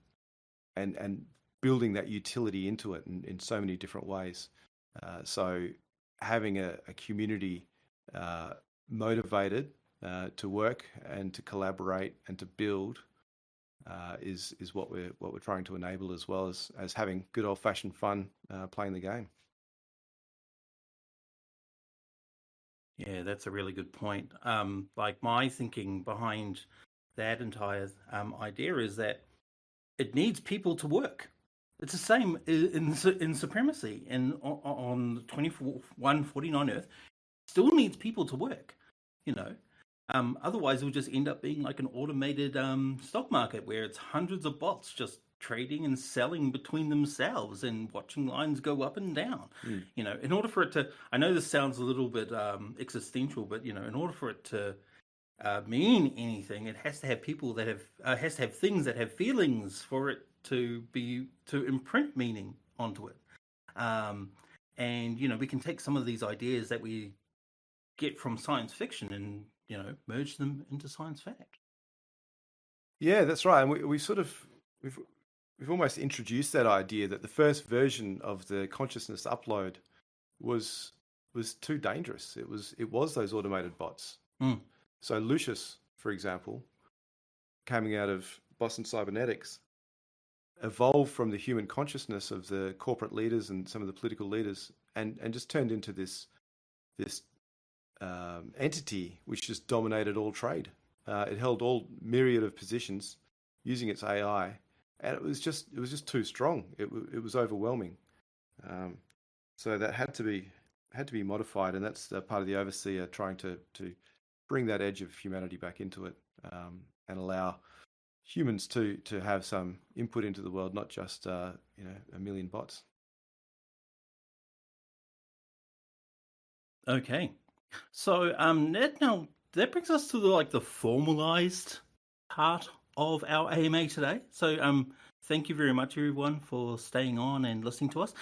D: building that utility into it in so many different ways. So having a community motivated to work and to collaborate and to build is what we're trying to enable, as well as having good old fashioned fun playing the game.
A: Yeah, that's a really good point. Like, my thinking behind that entire idea is that it needs people to work. It's the same in Supremacy, and on 2149 Earth, still needs people to work. Otherwise it will just end up being like an automated stock market where it's hundreds of bots just trading and selling between themselves and watching lines go up and down. In order for it to, I know this sounds a little bit existential, but in order for it to mean anything, it has to have people that has to have things that have feelings for it to imprint meaning onto it. And we can take some of these ideas that we get from science fiction and merge them into science fact.
D: Yeah, that's right. And we've we've almost introduced that idea that the first version of the consciousness upload was too dangerous. It was those automated bots.
A: Mm.
D: So Lucius, for example, coming out of Boston Cybernetics, evolved from the human consciousness of the corporate leaders and some of the political leaders, and just turned into this entity which just dominated all trade. It held all myriad of positions using its AI, and it was just too strong. It was overwhelming. So that had to be modified, and that's part of the overseer trying to bring that edge of humanity back into it, and allow humans to have some input into the world, not just a million bots.
A: Okay, so Ned, now that brings us to the formalized part of our AMA today. So thank you very much, everyone, for staying on and listening to us.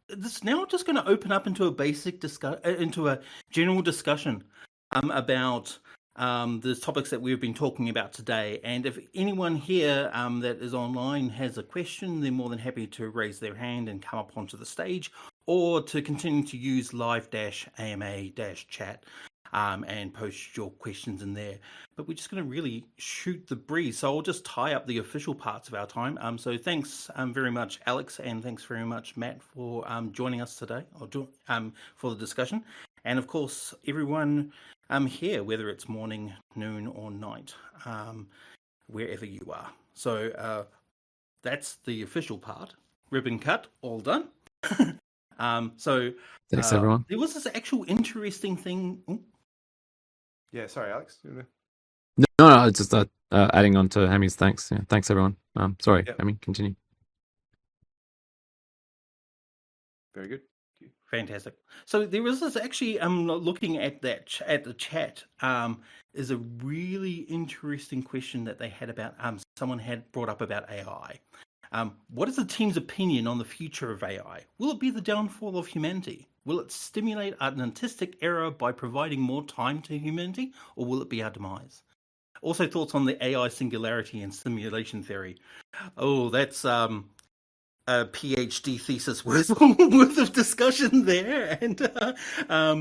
A: This is now just going to open up into a general discussion about the topics that we've been talking about today. And if anyone here that is online has a question, they're more than happy to raise their hand and come up onto the stage, or to continue to use live-AMA-chat and post your questions in there. But we're just going to really shoot the breeze. So I'll just tie up the official parts of our time. So thanks very much, Alex, and thanks very much, Matt, for joining us today for the discussion. And of course, everyone here, whether it's morning, noon, or night, wherever you are. So that's the official part. Ribbon cut, all done. So
C: Thanks, everyone.
A: there was this actual interesting thing.
D: Yeah, sorry, Alex.
C: No, it's just adding on to Heemi's thanks. Yeah, thanks, everyone. Sorry,
D: Yep.
C: Heemi, continue.
D: Very good.
A: Fantastic. So there was this actually, looking at the chat, is a really interesting question that they had about, someone had brought up about AI. What is the team's opinion on the future of AI? Will it be the downfall of humanity? Will it stimulate an artistic era by providing more time to humanity, or will it be our demise? Also, thoughts on the AI singularity and simulation theory. Oh, that's a PhD thesis worth of discussion there. And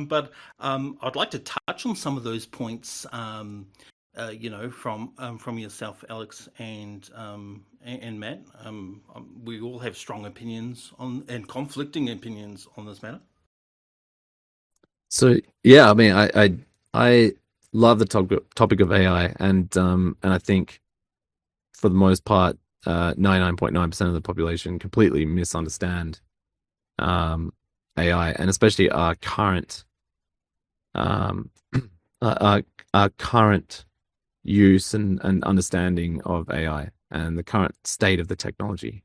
A: but I'd like to touch on some of those points. From yourself, Alex, and Matt. We all have strong opinions and conflicting opinions on this matter.
C: So yeah, I mean, I love the topic of AI, and I think for the most part, 99.9% of the population completely misunderstand AI, and especially our current use and understanding of AI and the current state of the technology.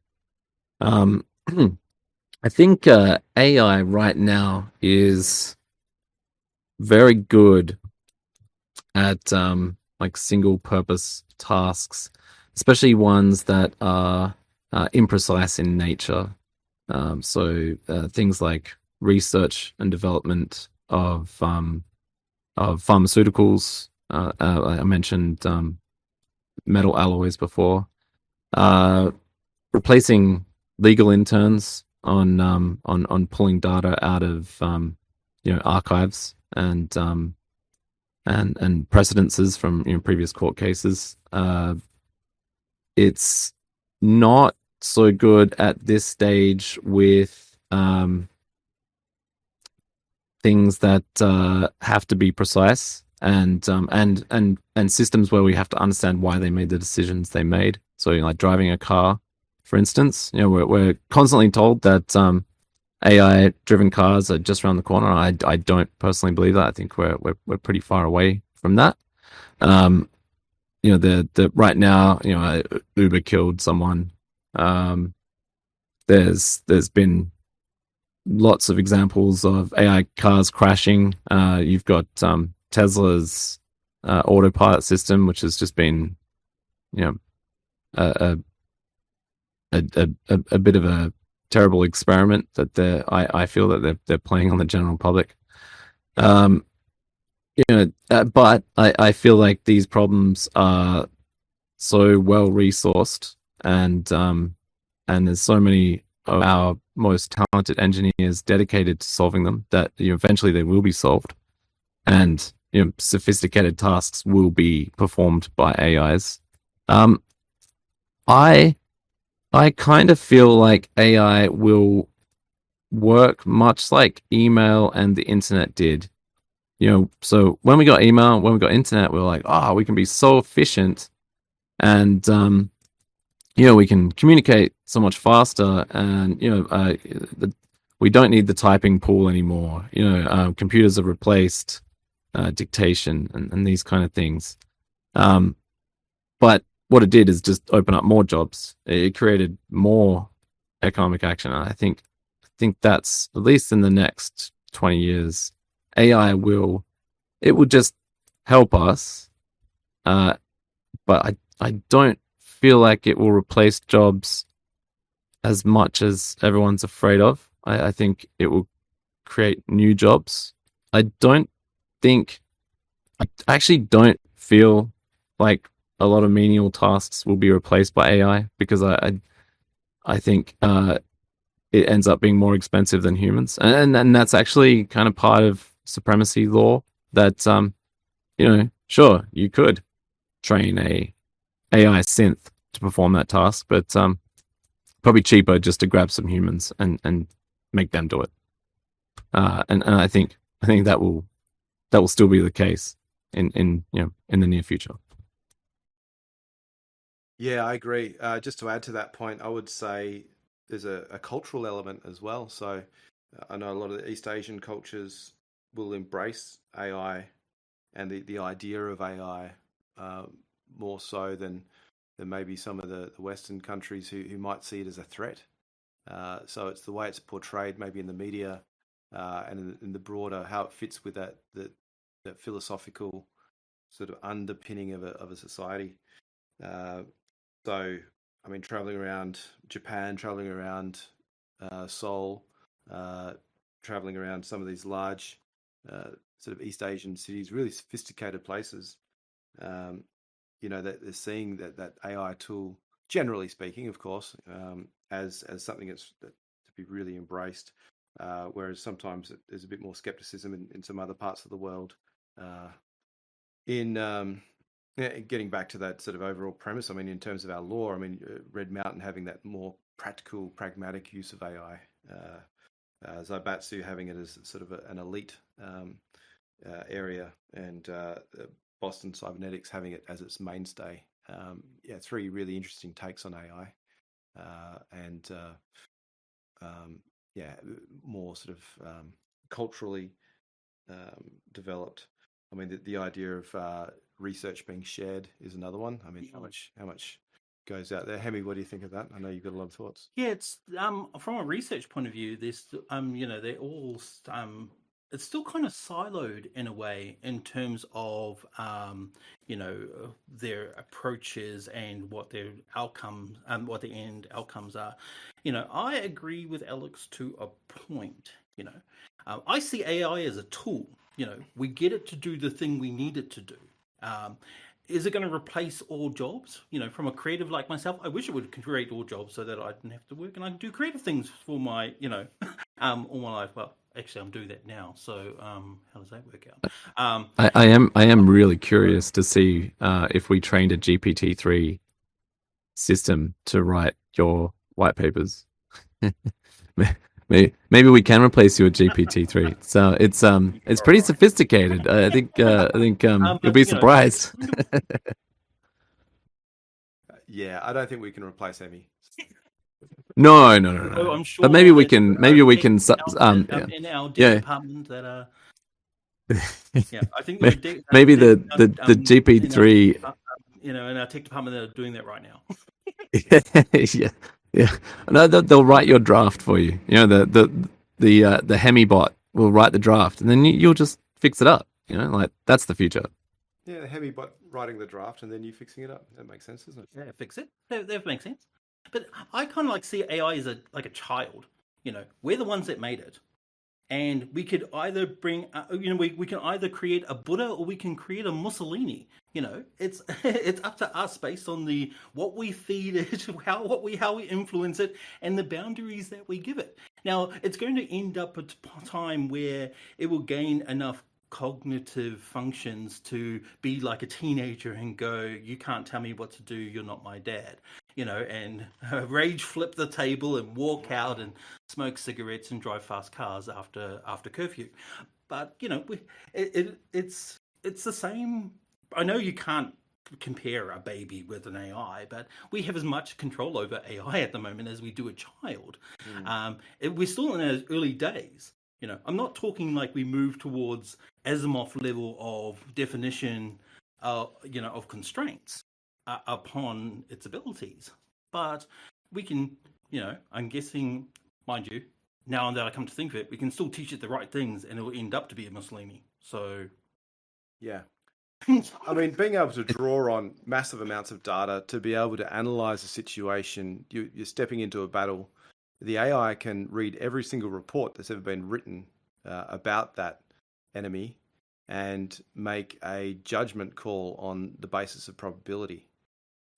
C: I think AI right now is very good at single purpose tasks, especially ones that are imprecise in nature. So things like research and development of pharmaceuticals. I mentioned metal alloys before. Replacing legal interns on pulling data out of archives and precedences from previous court cases. It's not so good at this stage with things that have to be precise and systems where we have to understand why they made the decisions they made. So like driving a car, for instance, we're constantly told that AI-driven cars are just around the corner. I don't personally believe that. I think we're pretty far away from that. The right now, Uber killed someone. There's been lots of examples of AI cars crashing. You've got Tesla's autopilot system, which has just been, a bit of a terrible experiment that I feel that they're playing on the general public. But I feel like these problems are so well resourced and and there's so many of our most talented engineers dedicated to solving them that eventually they will be solved, and sophisticated tasks will be performed by AIs. I kind of feel like AI will work much like email and the internet did. So when we got email, when we got internet, we were like, we can be so efficient, and we can communicate so much faster, and we don't need the typing pool anymore. Computers have replaced dictation and these kind of things. But what it did is just open up more jobs. It created more economic action. And I think that's, at least in the next 20 years, AI will just help us. But I don't feel like it will replace jobs as much as everyone's afraid of. I think it will create new jobs. I actually don't feel like a lot of menial tasks will be replaced by AI, because I think it ends up being more expensive than humans, and that's actually kind of part of supremacy law. That sure, you could train a AI synth to perform that task, but probably cheaper just to grab some humans and make them do it. And I think that will still be the case in the near future.
D: Yeah, I agree. Just to add to that point, I would say there's a cultural element as well. So I know a lot of the East Asian cultures will embrace AI and the idea of AI more so than maybe some of the Western countries who might see it as a threat. So it's the way it's portrayed, maybe in the media and in the broader, how it fits with that philosophical sort of underpinning of a society. So, I mean, traveling around Japan, traveling around Seoul, traveling around some of these large sort of East Asian cities, really sophisticated places, that they're seeing that AI tool, generally speaking, of course, as something that's to be really embraced, whereas sometimes there's a bit more skepticism in some other parts of the world. Getting back to that sort of overall premise, I mean, in terms of our law, I mean, Red Mountain having that more practical, pragmatic use of AI, Zaibatsu having it as sort of an elite area, and Boston Cybernetics having it as its mainstay. Three really interesting takes on AI, and more sort of culturally developed. I mean, the idea of research being shared is another one. I mean, how much goes out there? Heemi, what do you think of that? I know you've got a lot of thoughts.
A: Yeah, it's from a research point of view, there's they're all it's still kind of siloed in a way in terms of their approaches and what their outcomes and what the end outcomes are. I agree with Alex to a point. I see AI as a tool. We get it to do the thing we need it to do. Is it going to replace all jobs? From a creative like myself, I wish it would create all jobs so that I didn't have to work and I can do creative things for my, all my life. Well, actually, I'm doing that now. So, how does that work out?
C: I am really curious to see if we trained a GPT-3 system to write your white papers. Maybe we can replace you with GPT-3. So it's pretty sophisticated. I think you'll be surprised.
D: Yeah, I don't think we can replace Heemi.
C: No.
A: So I'm sure
C: but maybe we can. Maybe we can.
A: In our department that I think
C: maybe the GPT-3.
A: In our tech department that are doing that right now.
C: Yeah. No, they'll write your draft for you. The Heemi bot will write the draft, and then you'll just fix it up. Like that's the future.
D: Yeah, the Heemi bot writing the draft, and then you fixing it up. That makes sense, doesn't it?
A: Yeah, fix it. That makes sense. But I kind of see AI as like a child. We're the ones that made it, And we could either bring, we can either create a Buddha or we can create a Mussolini. It's it's up to us based on what we feed it, how we influence it, and the boundaries that we give it. Now, it's going to end up at a time where it will gain enough cognitive functions to be like a teenager and go, you can't tell me what to do, you're not my dad, and rage flip the table and walk out and smoke cigarettes and drive fast cars after curfew. But it's the same. I know you can't compare a baby with an AI, but we have as much control over AI at the moment as we do a child. We're still in those early days. I'm not talking like we move towards Asimov level of definition, of constraints upon its abilities. But we can, I'm guessing, mind you, now that I come to think of it, we can still teach it the right things and it will end up to be a Mussolini. So,
D: yeah. I mean, being able to draw on massive amounts of data to be able to analyze a situation, you're stepping into a battle. The AI can read every single report that's ever been written about that enemy and make a judgment call on the basis of probability.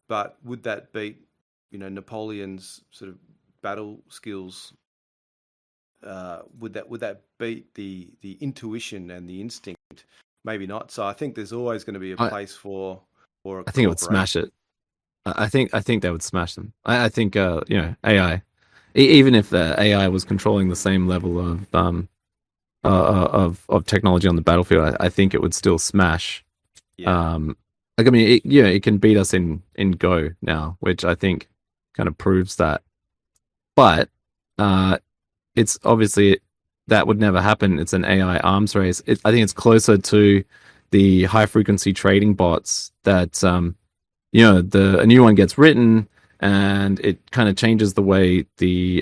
D: But would that beat, Napoleon's sort of battle skills? Would that beat the intuition and the instinct? Maybe not. So I think there's always going to be a place for a
C: I think it would smash it. I think they would smash them. I think AI, even if the AI was controlling the same level of technology on the battlefield, I think it would still smash.
D: Yeah.
C: It can beat us in Go now, which I think kind of proves that. But it's obviously that would never happen. It's an AI arms race. I think it's closer to the high frequency trading bots that a new one gets written and it kind of changes the way the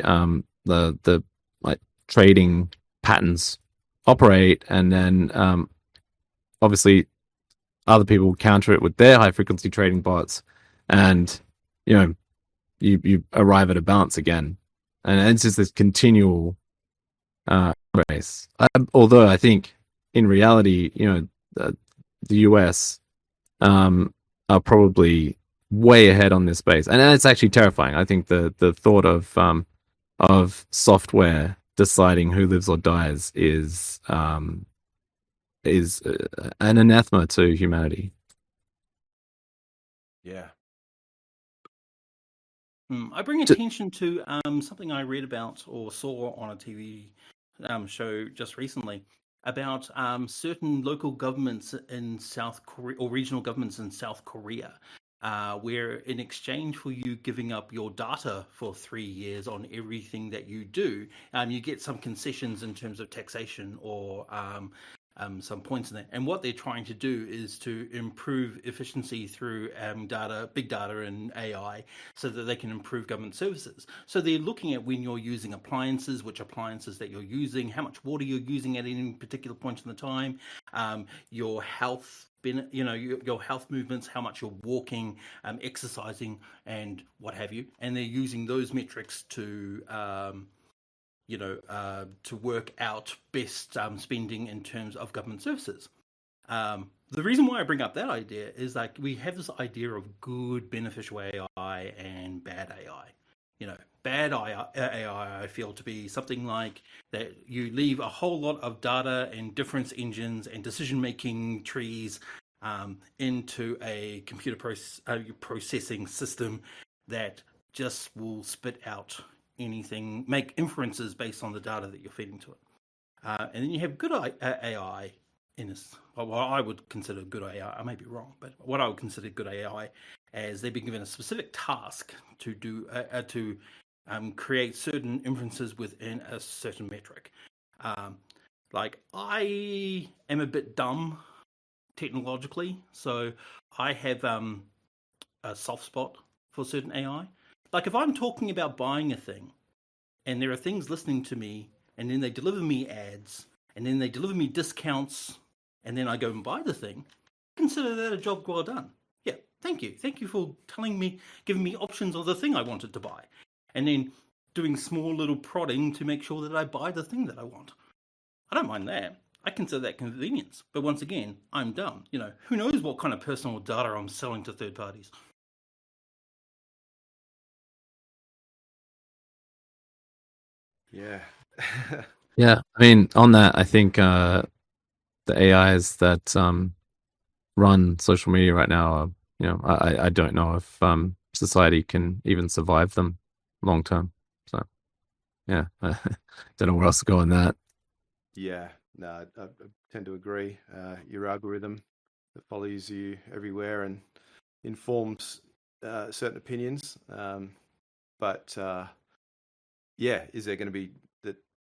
C: like trading patterns operate, and then obviously other people counter it with their high frequency trading bots, and you arrive at a balance again, and it's just this continual race. Although I think in reality, the US are probably way ahead on this space, and it's actually terrifying. I think the thought of software deciding who lives or dies is an anathema to humanity.
D: Yeah.
A: I bring attention to something I read about or saw on a TV show just recently about certain local governments in South Korea, or regional governments in South Korea, where in exchange for you giving up your data for 3 years on everything that you do, you get some concessions in terms of taxation or some points in that. And what they're trying to do is to improve efficiency through big data and AI, so that they can improve government services. So they're looking at when you're using appliances, which appliances that you're using, how much water you're using at any particular point in the time, your health, your health movements, how much you're walking, exercising, and what have you. And they're using those metrics to to work out best spending in terms of government services. The reason why I bring up that idea is like we have this idea of good beneficial AI and bad AI. Bad AI I feel to be something like that you leave a whole lot of data and difference engines and decision-making trees into a computer processing system that just will spit out anything, make inferences based on the data that you're feeding to it. And then you have good AI in this, what I would consider good AI. I may be wrong, but what I would consider good AI as they've been given a specific task to do to create certain inferences within a certain metric. Like I am a bit dumb technologically, so I have a soft spot for certain AI. Like if I'm talking about buying a thing and there are things listening to me and then they deliver me ads and then they deliver me discounts and then I go and buy the thing, consider that a job well done. Yeah, thank you. Thank you for giving me options of the thing I wanted to buy. And then doing small little prodding to make sure that I buy the thing that I want. I don't mind that. I consider that convenience. But once again, I'm dumb. Who knows what kind of personal data I'm selling to third parties?
D: Yeah.
C: Yeah, I mean, on that, I think the AIs that run social media right now are, I don't know if society can even survive them long term. So, yeah, I don't know where else to go on that.
D: Yeah, no, I tend to agree. Your algorithm that follows you everywhere and informs certain opinions. But yeah, is there going to be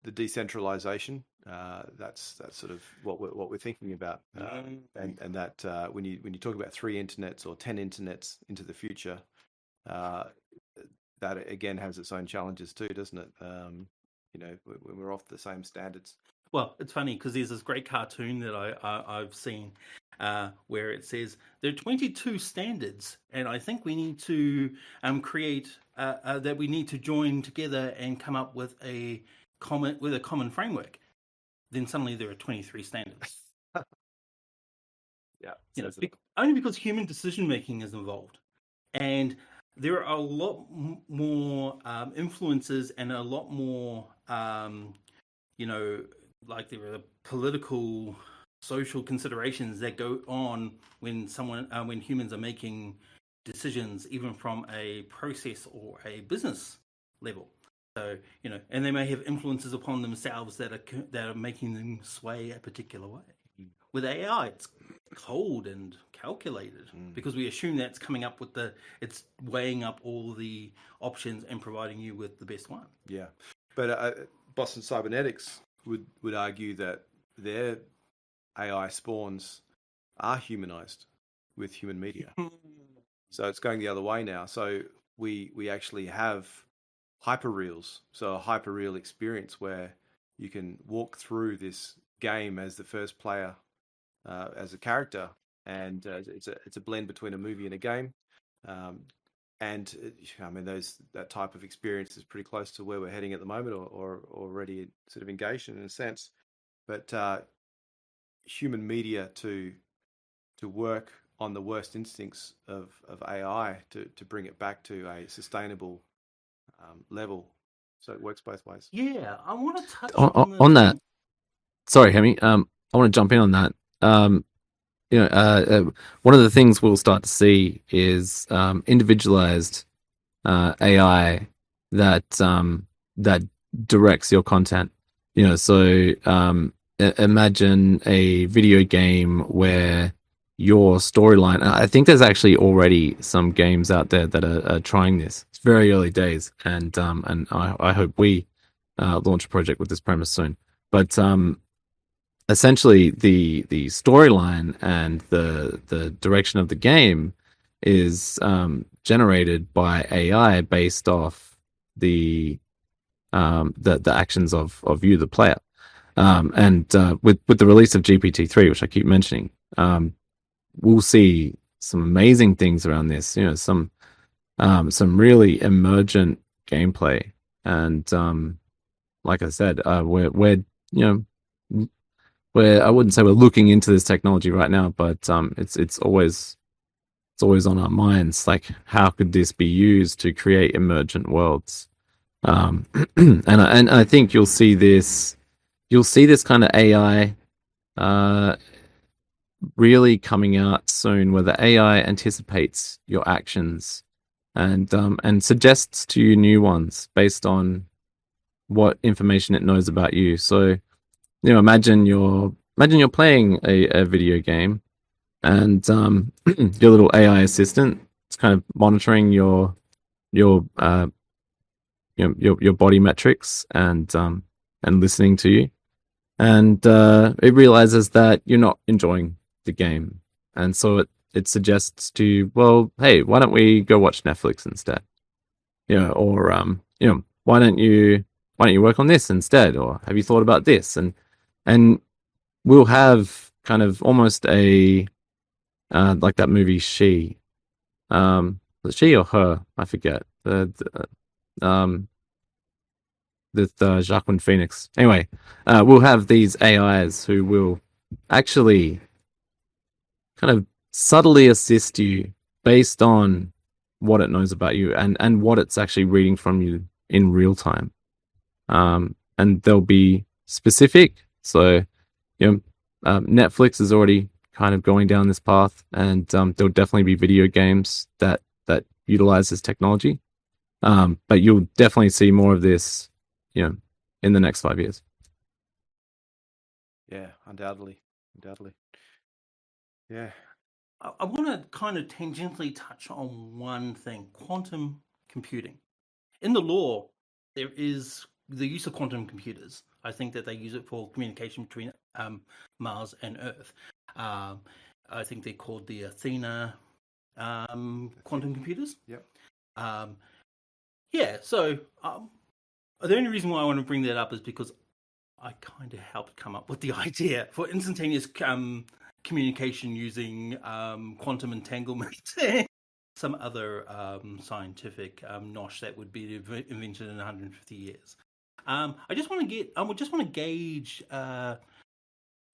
D: the decentralization? That's sort of what we're thinking about. And that when you talk about 3 internets or 10 internets into the future, that again has its own challenges too, doesn't it? When we're off the same standards.
A: Well, it's funny because there's this great cartoon that I've seen where it says there are 22 standards, and I think we need to create that we need to join together and come up with a common framework. Then suddenly there are 23 standards.
D: Yeah,
A: only because human decision making is involved, and there are a lot more influences and a lot more like there are political, social considerations that go on when humans are making decisions, even from a process or a business level. So and they may have influences upon themselves that are making them sway a particular way. With AI, it's cold and calculated because we assume that's coming up with it's weighing up all the options and providing you with the best one.
D: Yeah, but Boston Cybernetics would argue that their AI spawns are humanized with human media. So it's going the other way now. So we actually have hyperreals, so a hyperreal experience where you can walk through this game as the first player, as a character, and it's a blend between a movie and a game. And I mean, that type of experience is pretty close to where we're heading at the moment, or already sort of engaged in a sense. But human media to work on the worst instincts of AI to bring it back to a sustainable level, so it works both ways.
A: Yeah, I want to touch
C: on that. Sorry, Hemi. I want to jump in on that. One of the things we'll start to see is individualized AI that directs your content. So imagine a video game where your storyline. I think there's actually already some games out there that are trying this. It's very early days, and I hope we launch a project with this premise soon. But essentially, the storyline and the direction of the game is generated by AI based off the actions of you, the player. And with the release of GPT-3, which I keep mentioning, we'll see some amazing things around this. Some really emergent gameplay, and like I said, we're I wouldn't say we're looking into this technology right now, but it's always on our minds. Like, how could this be used to create emergent worlds? And I think you'll see this kind of AI really coming out soon, where the AI anticipates your actions and suggests to you new ones based on what information it knows about you. So, imagine you're playing a video game, and your little AI assistant is kind of monitoring your body metrics and listening to you, and it realizes that you're not enjoying the game, and so it suggests to you, well, hey, why don't we go watch Netflix instead? Or why don't you work on this instead? Or have you thought about this? And we'll have kind of almost a like that movie She. Was it She or Her? I forget. Jacqueline Phoenix. Anyway, we'll have these AIs who will actually kind of subtly assist you based on what it knows about you and what it's actually reading from you in real time. And they'll be specific. So, Netflix is already kind of going down this path, and there'll definitely be video games that utilize this technology. But you'll definitely see more of this, in the next 5 years.
D: Yeah, undoubtedly. Yeah.
A: I want to kind of tangentially touch on one thing: quantum computing. In the lore, there is the use of quantum computers. I think that they use it for communication between Mars and Earth. I think they're called the Athena quantum computers.
D: Yep.
A: So the only reason why I want to bring that up is because I kind of helped come up with the idea for instantaneous communication using quantum entanglement. Some other scientific nosh that would be invented in 150 years. I just want to gauge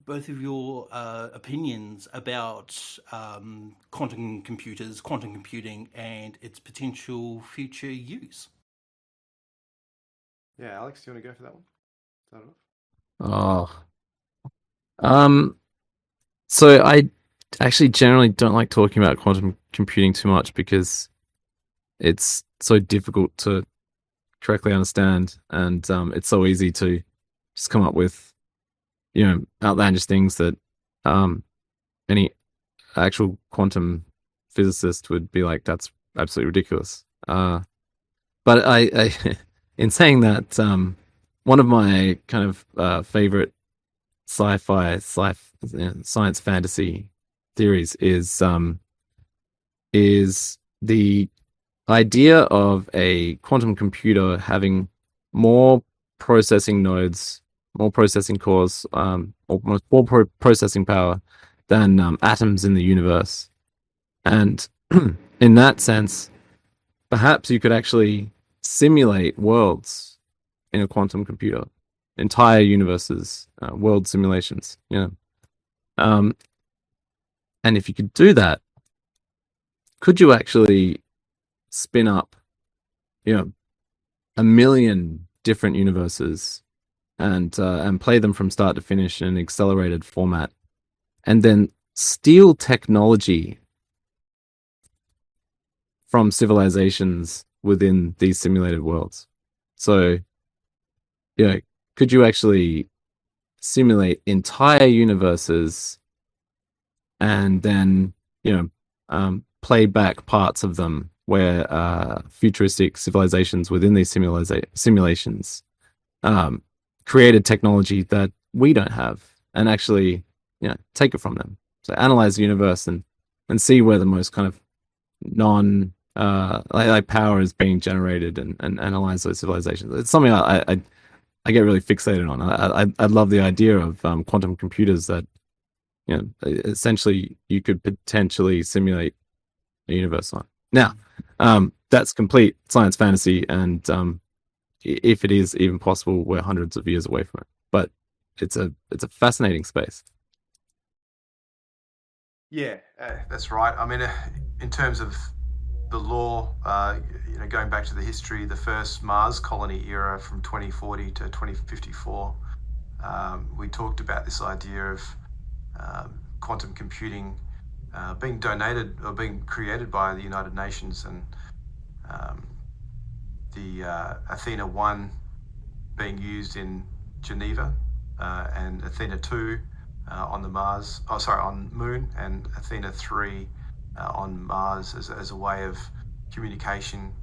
A: both of your opinions about quantum computers, quantum computing, and its potential future use.
D: Yeah, Alex, do you want to go for that one? Start it off.
C: So I actually generally don't like talking about quantum computing too much because it's so difficult to correctly understand, and it's so easy to just come up with, outlandish things that any actual quantum physicist would be like, that's absolutely ridiculous. But I in saying that, one of my kind of favorite science fantasy theories is the idea of a quantum computer having more processing nodes, more processing cores, or more processing power than atoms in the universe. And in that sense, perhaps you could actually simulate worlds in a quantum computer, entire universes, world simulations. And if you could do that, could you actually spin up, 1 million different universes and play them from start to finish in an accelerated format, and then steal technology from civilizations within these simulated worlds? So, could you actually simulate entire universes and then, play back parts of them where futuristic civilizations within these simulations created technology that we don't have, and actually, take it from them? So analyze the universe and see where the most kind of like power is being generated, and analyze those civilizations. It's something I get really fixated on. I love the idea of quantum computers that, essentially you could potentially simulate a universe on. Now, that's complete science fantasy, and if it is even possible, we're hundreds of years away from it. But it's a fascinating space.
B: Yeah, that's right. I mean, in terms of the lore, going back to the history, the first Mars colony era from 2040 to 2054, we talked about this idea of quantum computing being donated or being created by the United Nations, and the Athena 1 being used in Geneva, and Athena 2 on Moon, and Athena 3 on Mars as a way of communication,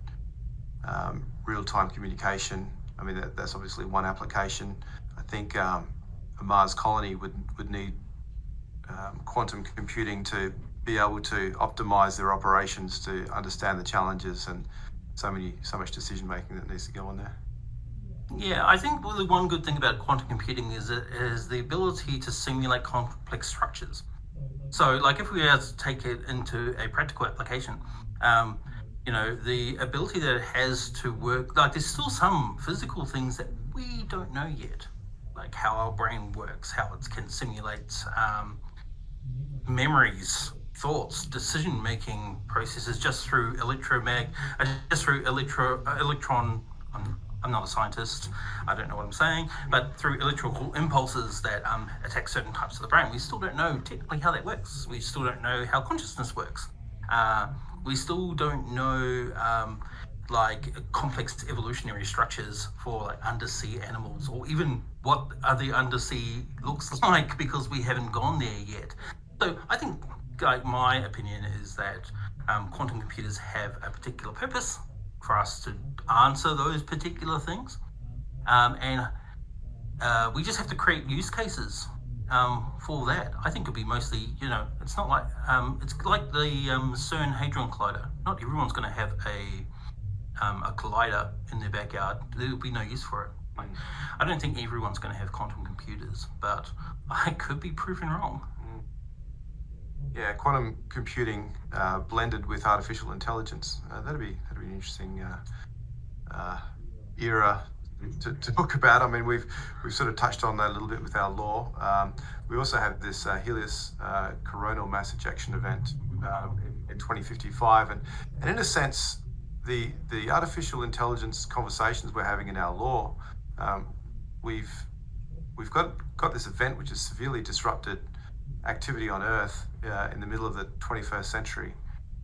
B: real-time communication. I mean, that's obviously one application. I think a Mars colony would need quantum computing to be able to optimize their operations, to understand the challenges, and so much decision making that needs to go on there.
A: Yeah, I think the one good thing about quantum computing is the ability to simulate complex structures. So, like, if we were to take it into a practical application, the ability that it has to work, like, there's still some physical things that don't know yet, like how our brain works, how it can simulate memories, thoughts, decision-making processes just through electron. I'm not a scientist. I don't know what I'm saying, but through electrical impulses that attack certain types of the brain. We still don't know technically how that works. We still don't know how consciousness works. We still don't know like complex evolutionary structures for like undersea animals, or even what the undersea looks like, because we haven't gone there yet. So I think, like, my opinion is that quantum computers have a particular purpose for us to answer those particular things, and we just have to create use cases for that. I think it'll be mostly, it's not like it's like the CERN Hadron Collider. Not everyone's going to have a collider in their backyard. There'll be no use for it. Like, I don't think everyone's going to have quantum computers, but I could be proven wrong.
B: Yeah, quantum computing blended with artificial intelligence. That'd be an interesting era to talk about. I mean, we've sort of touched on that a little bit with our law. We also have this Helios coronal mass ejection event in 2055, and in a sense, the artificial intelligence conversations we're having in our law, we've got this event which has severely disrupted activity on Earth in the middle of the 21st century.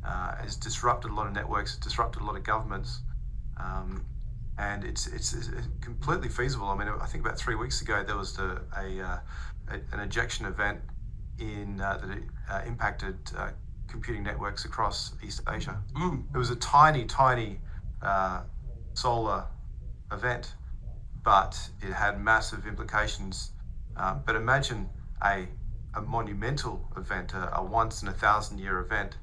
B: Has disrupted a lot of networks, disrupted a lot of governments, and it's completely feasible. I mean, I think about 3 weeks ago there was an ejection event that impacted computing networks across East Asia. It was a tiny solar event, but it had massive implications. But imagine a monumental event, a once in 1,000-year event,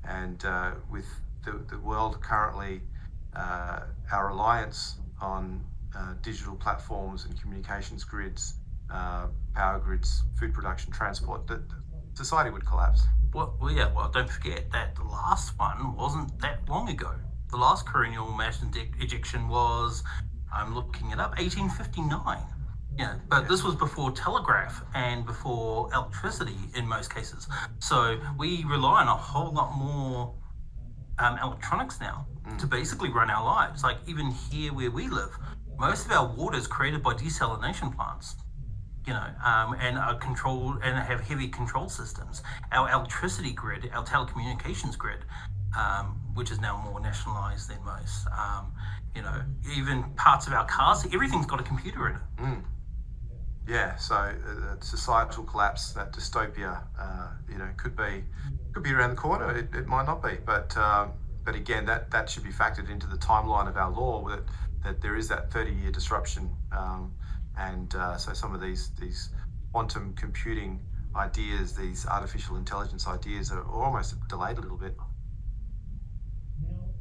B: and with the world currently, our reliance on digital platforms and communications grids, power grids, food production, transport, that society would collapse.
A: Well, don't forget that the last one wasn't that long ago. The last coronal mass ejection was, I'm looking it up, 1859. But this was before telegraph and before electricity in most cases. So we rely on a whole lot more electronics now to basically run our lives. Like, even here where we live, most of our water is created by desalination plants, and are controlled and have heavy control systems. Our electricity grid, our telecommunications grid, which is now more nationalized than most, even parts of our cars, everything's got a computer in it.
B: Yeah, so societal collapse, that dystopia, could be around the corner. It might not be, but again, that should be factored into the timeline of our law, that there is that 30-year disruption, and so some of these quantum computing ideas, these artificial intelligence ideas, are almost delayed a little bit.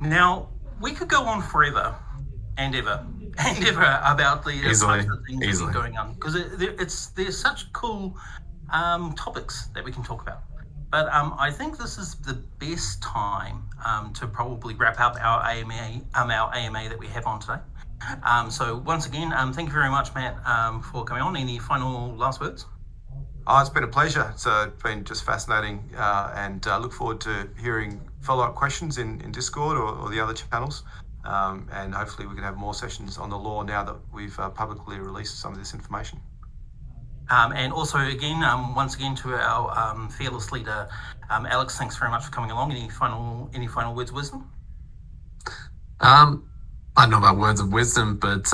A: Now, we could go on forever and ever about the types of things that are going on, because there's such cool topics that we can talk about. But I think this is the best time to probably wrap up our AMA that we have on today. So once again, thank you very much, Matt, for coming on. Any final last words?
B: Oh, it's been a pleasure. It's been just fascinating, and look forward to hearing follow-up questions in Discord or the other channels. And hopefully we can have more sessions on the law now that we've publicly released some of this information.
A: And also, again, once again, to our fearless leader, Alex, thanks very much for coming along. Any final words of wisdom?
C: I don't know about words of wisdom, but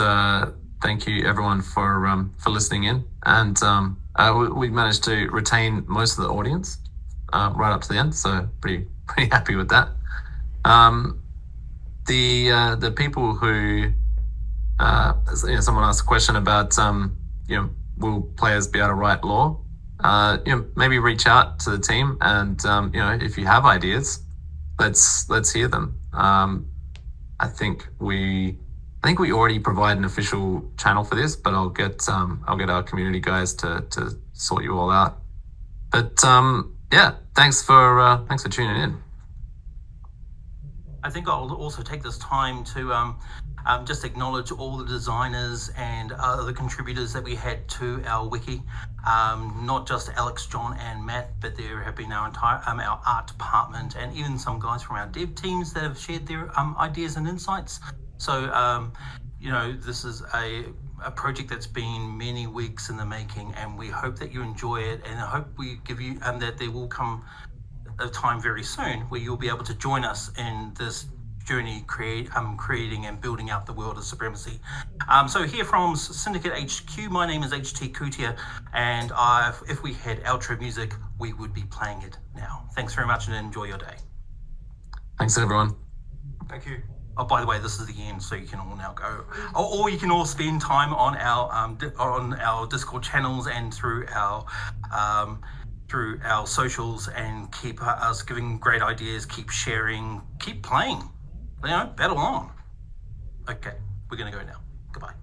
C: thank you everyone for listening in. And we managed to retain most of the audience right up to the end, so pretty happy with that. The people who someone asked a question about will players be able to write law? Maybe reach out to the team, and if you have ideas, let's hear them. I think we already provide an official channel for this, but I'll get our community guys to sort you all out. But thanks for tuning in.
A: I think I'll also take this time to just acknowledge all the designers and other contributors that we had to our wiki. Not just Alex, John, and Matt, but there have been our entire our art department and even some guys from our dev teams that have shared their ideas and insights. So, you know, this is a project that's been many weeks in the making, and we hope that you enjoy it, and I hope we give you that there will come a time very soon where you'll be able to join us in this journey creating and building out the world of Supremacy. So here from Syndicate HQ, my name is HT Kutia, and if we had outro music, we would be playing it now. Thanks very much and enjoy your day.
C: Thanks, everyone.
B: Thank you.
A: Oh, by the way, this is the end, so you can all now go, or you can all spend time on our Discord channels and through our socials, and keep us giving great ideas, keep sharing, keep playing. You know, battle on. Okay, we're gonna go now. Goodbye.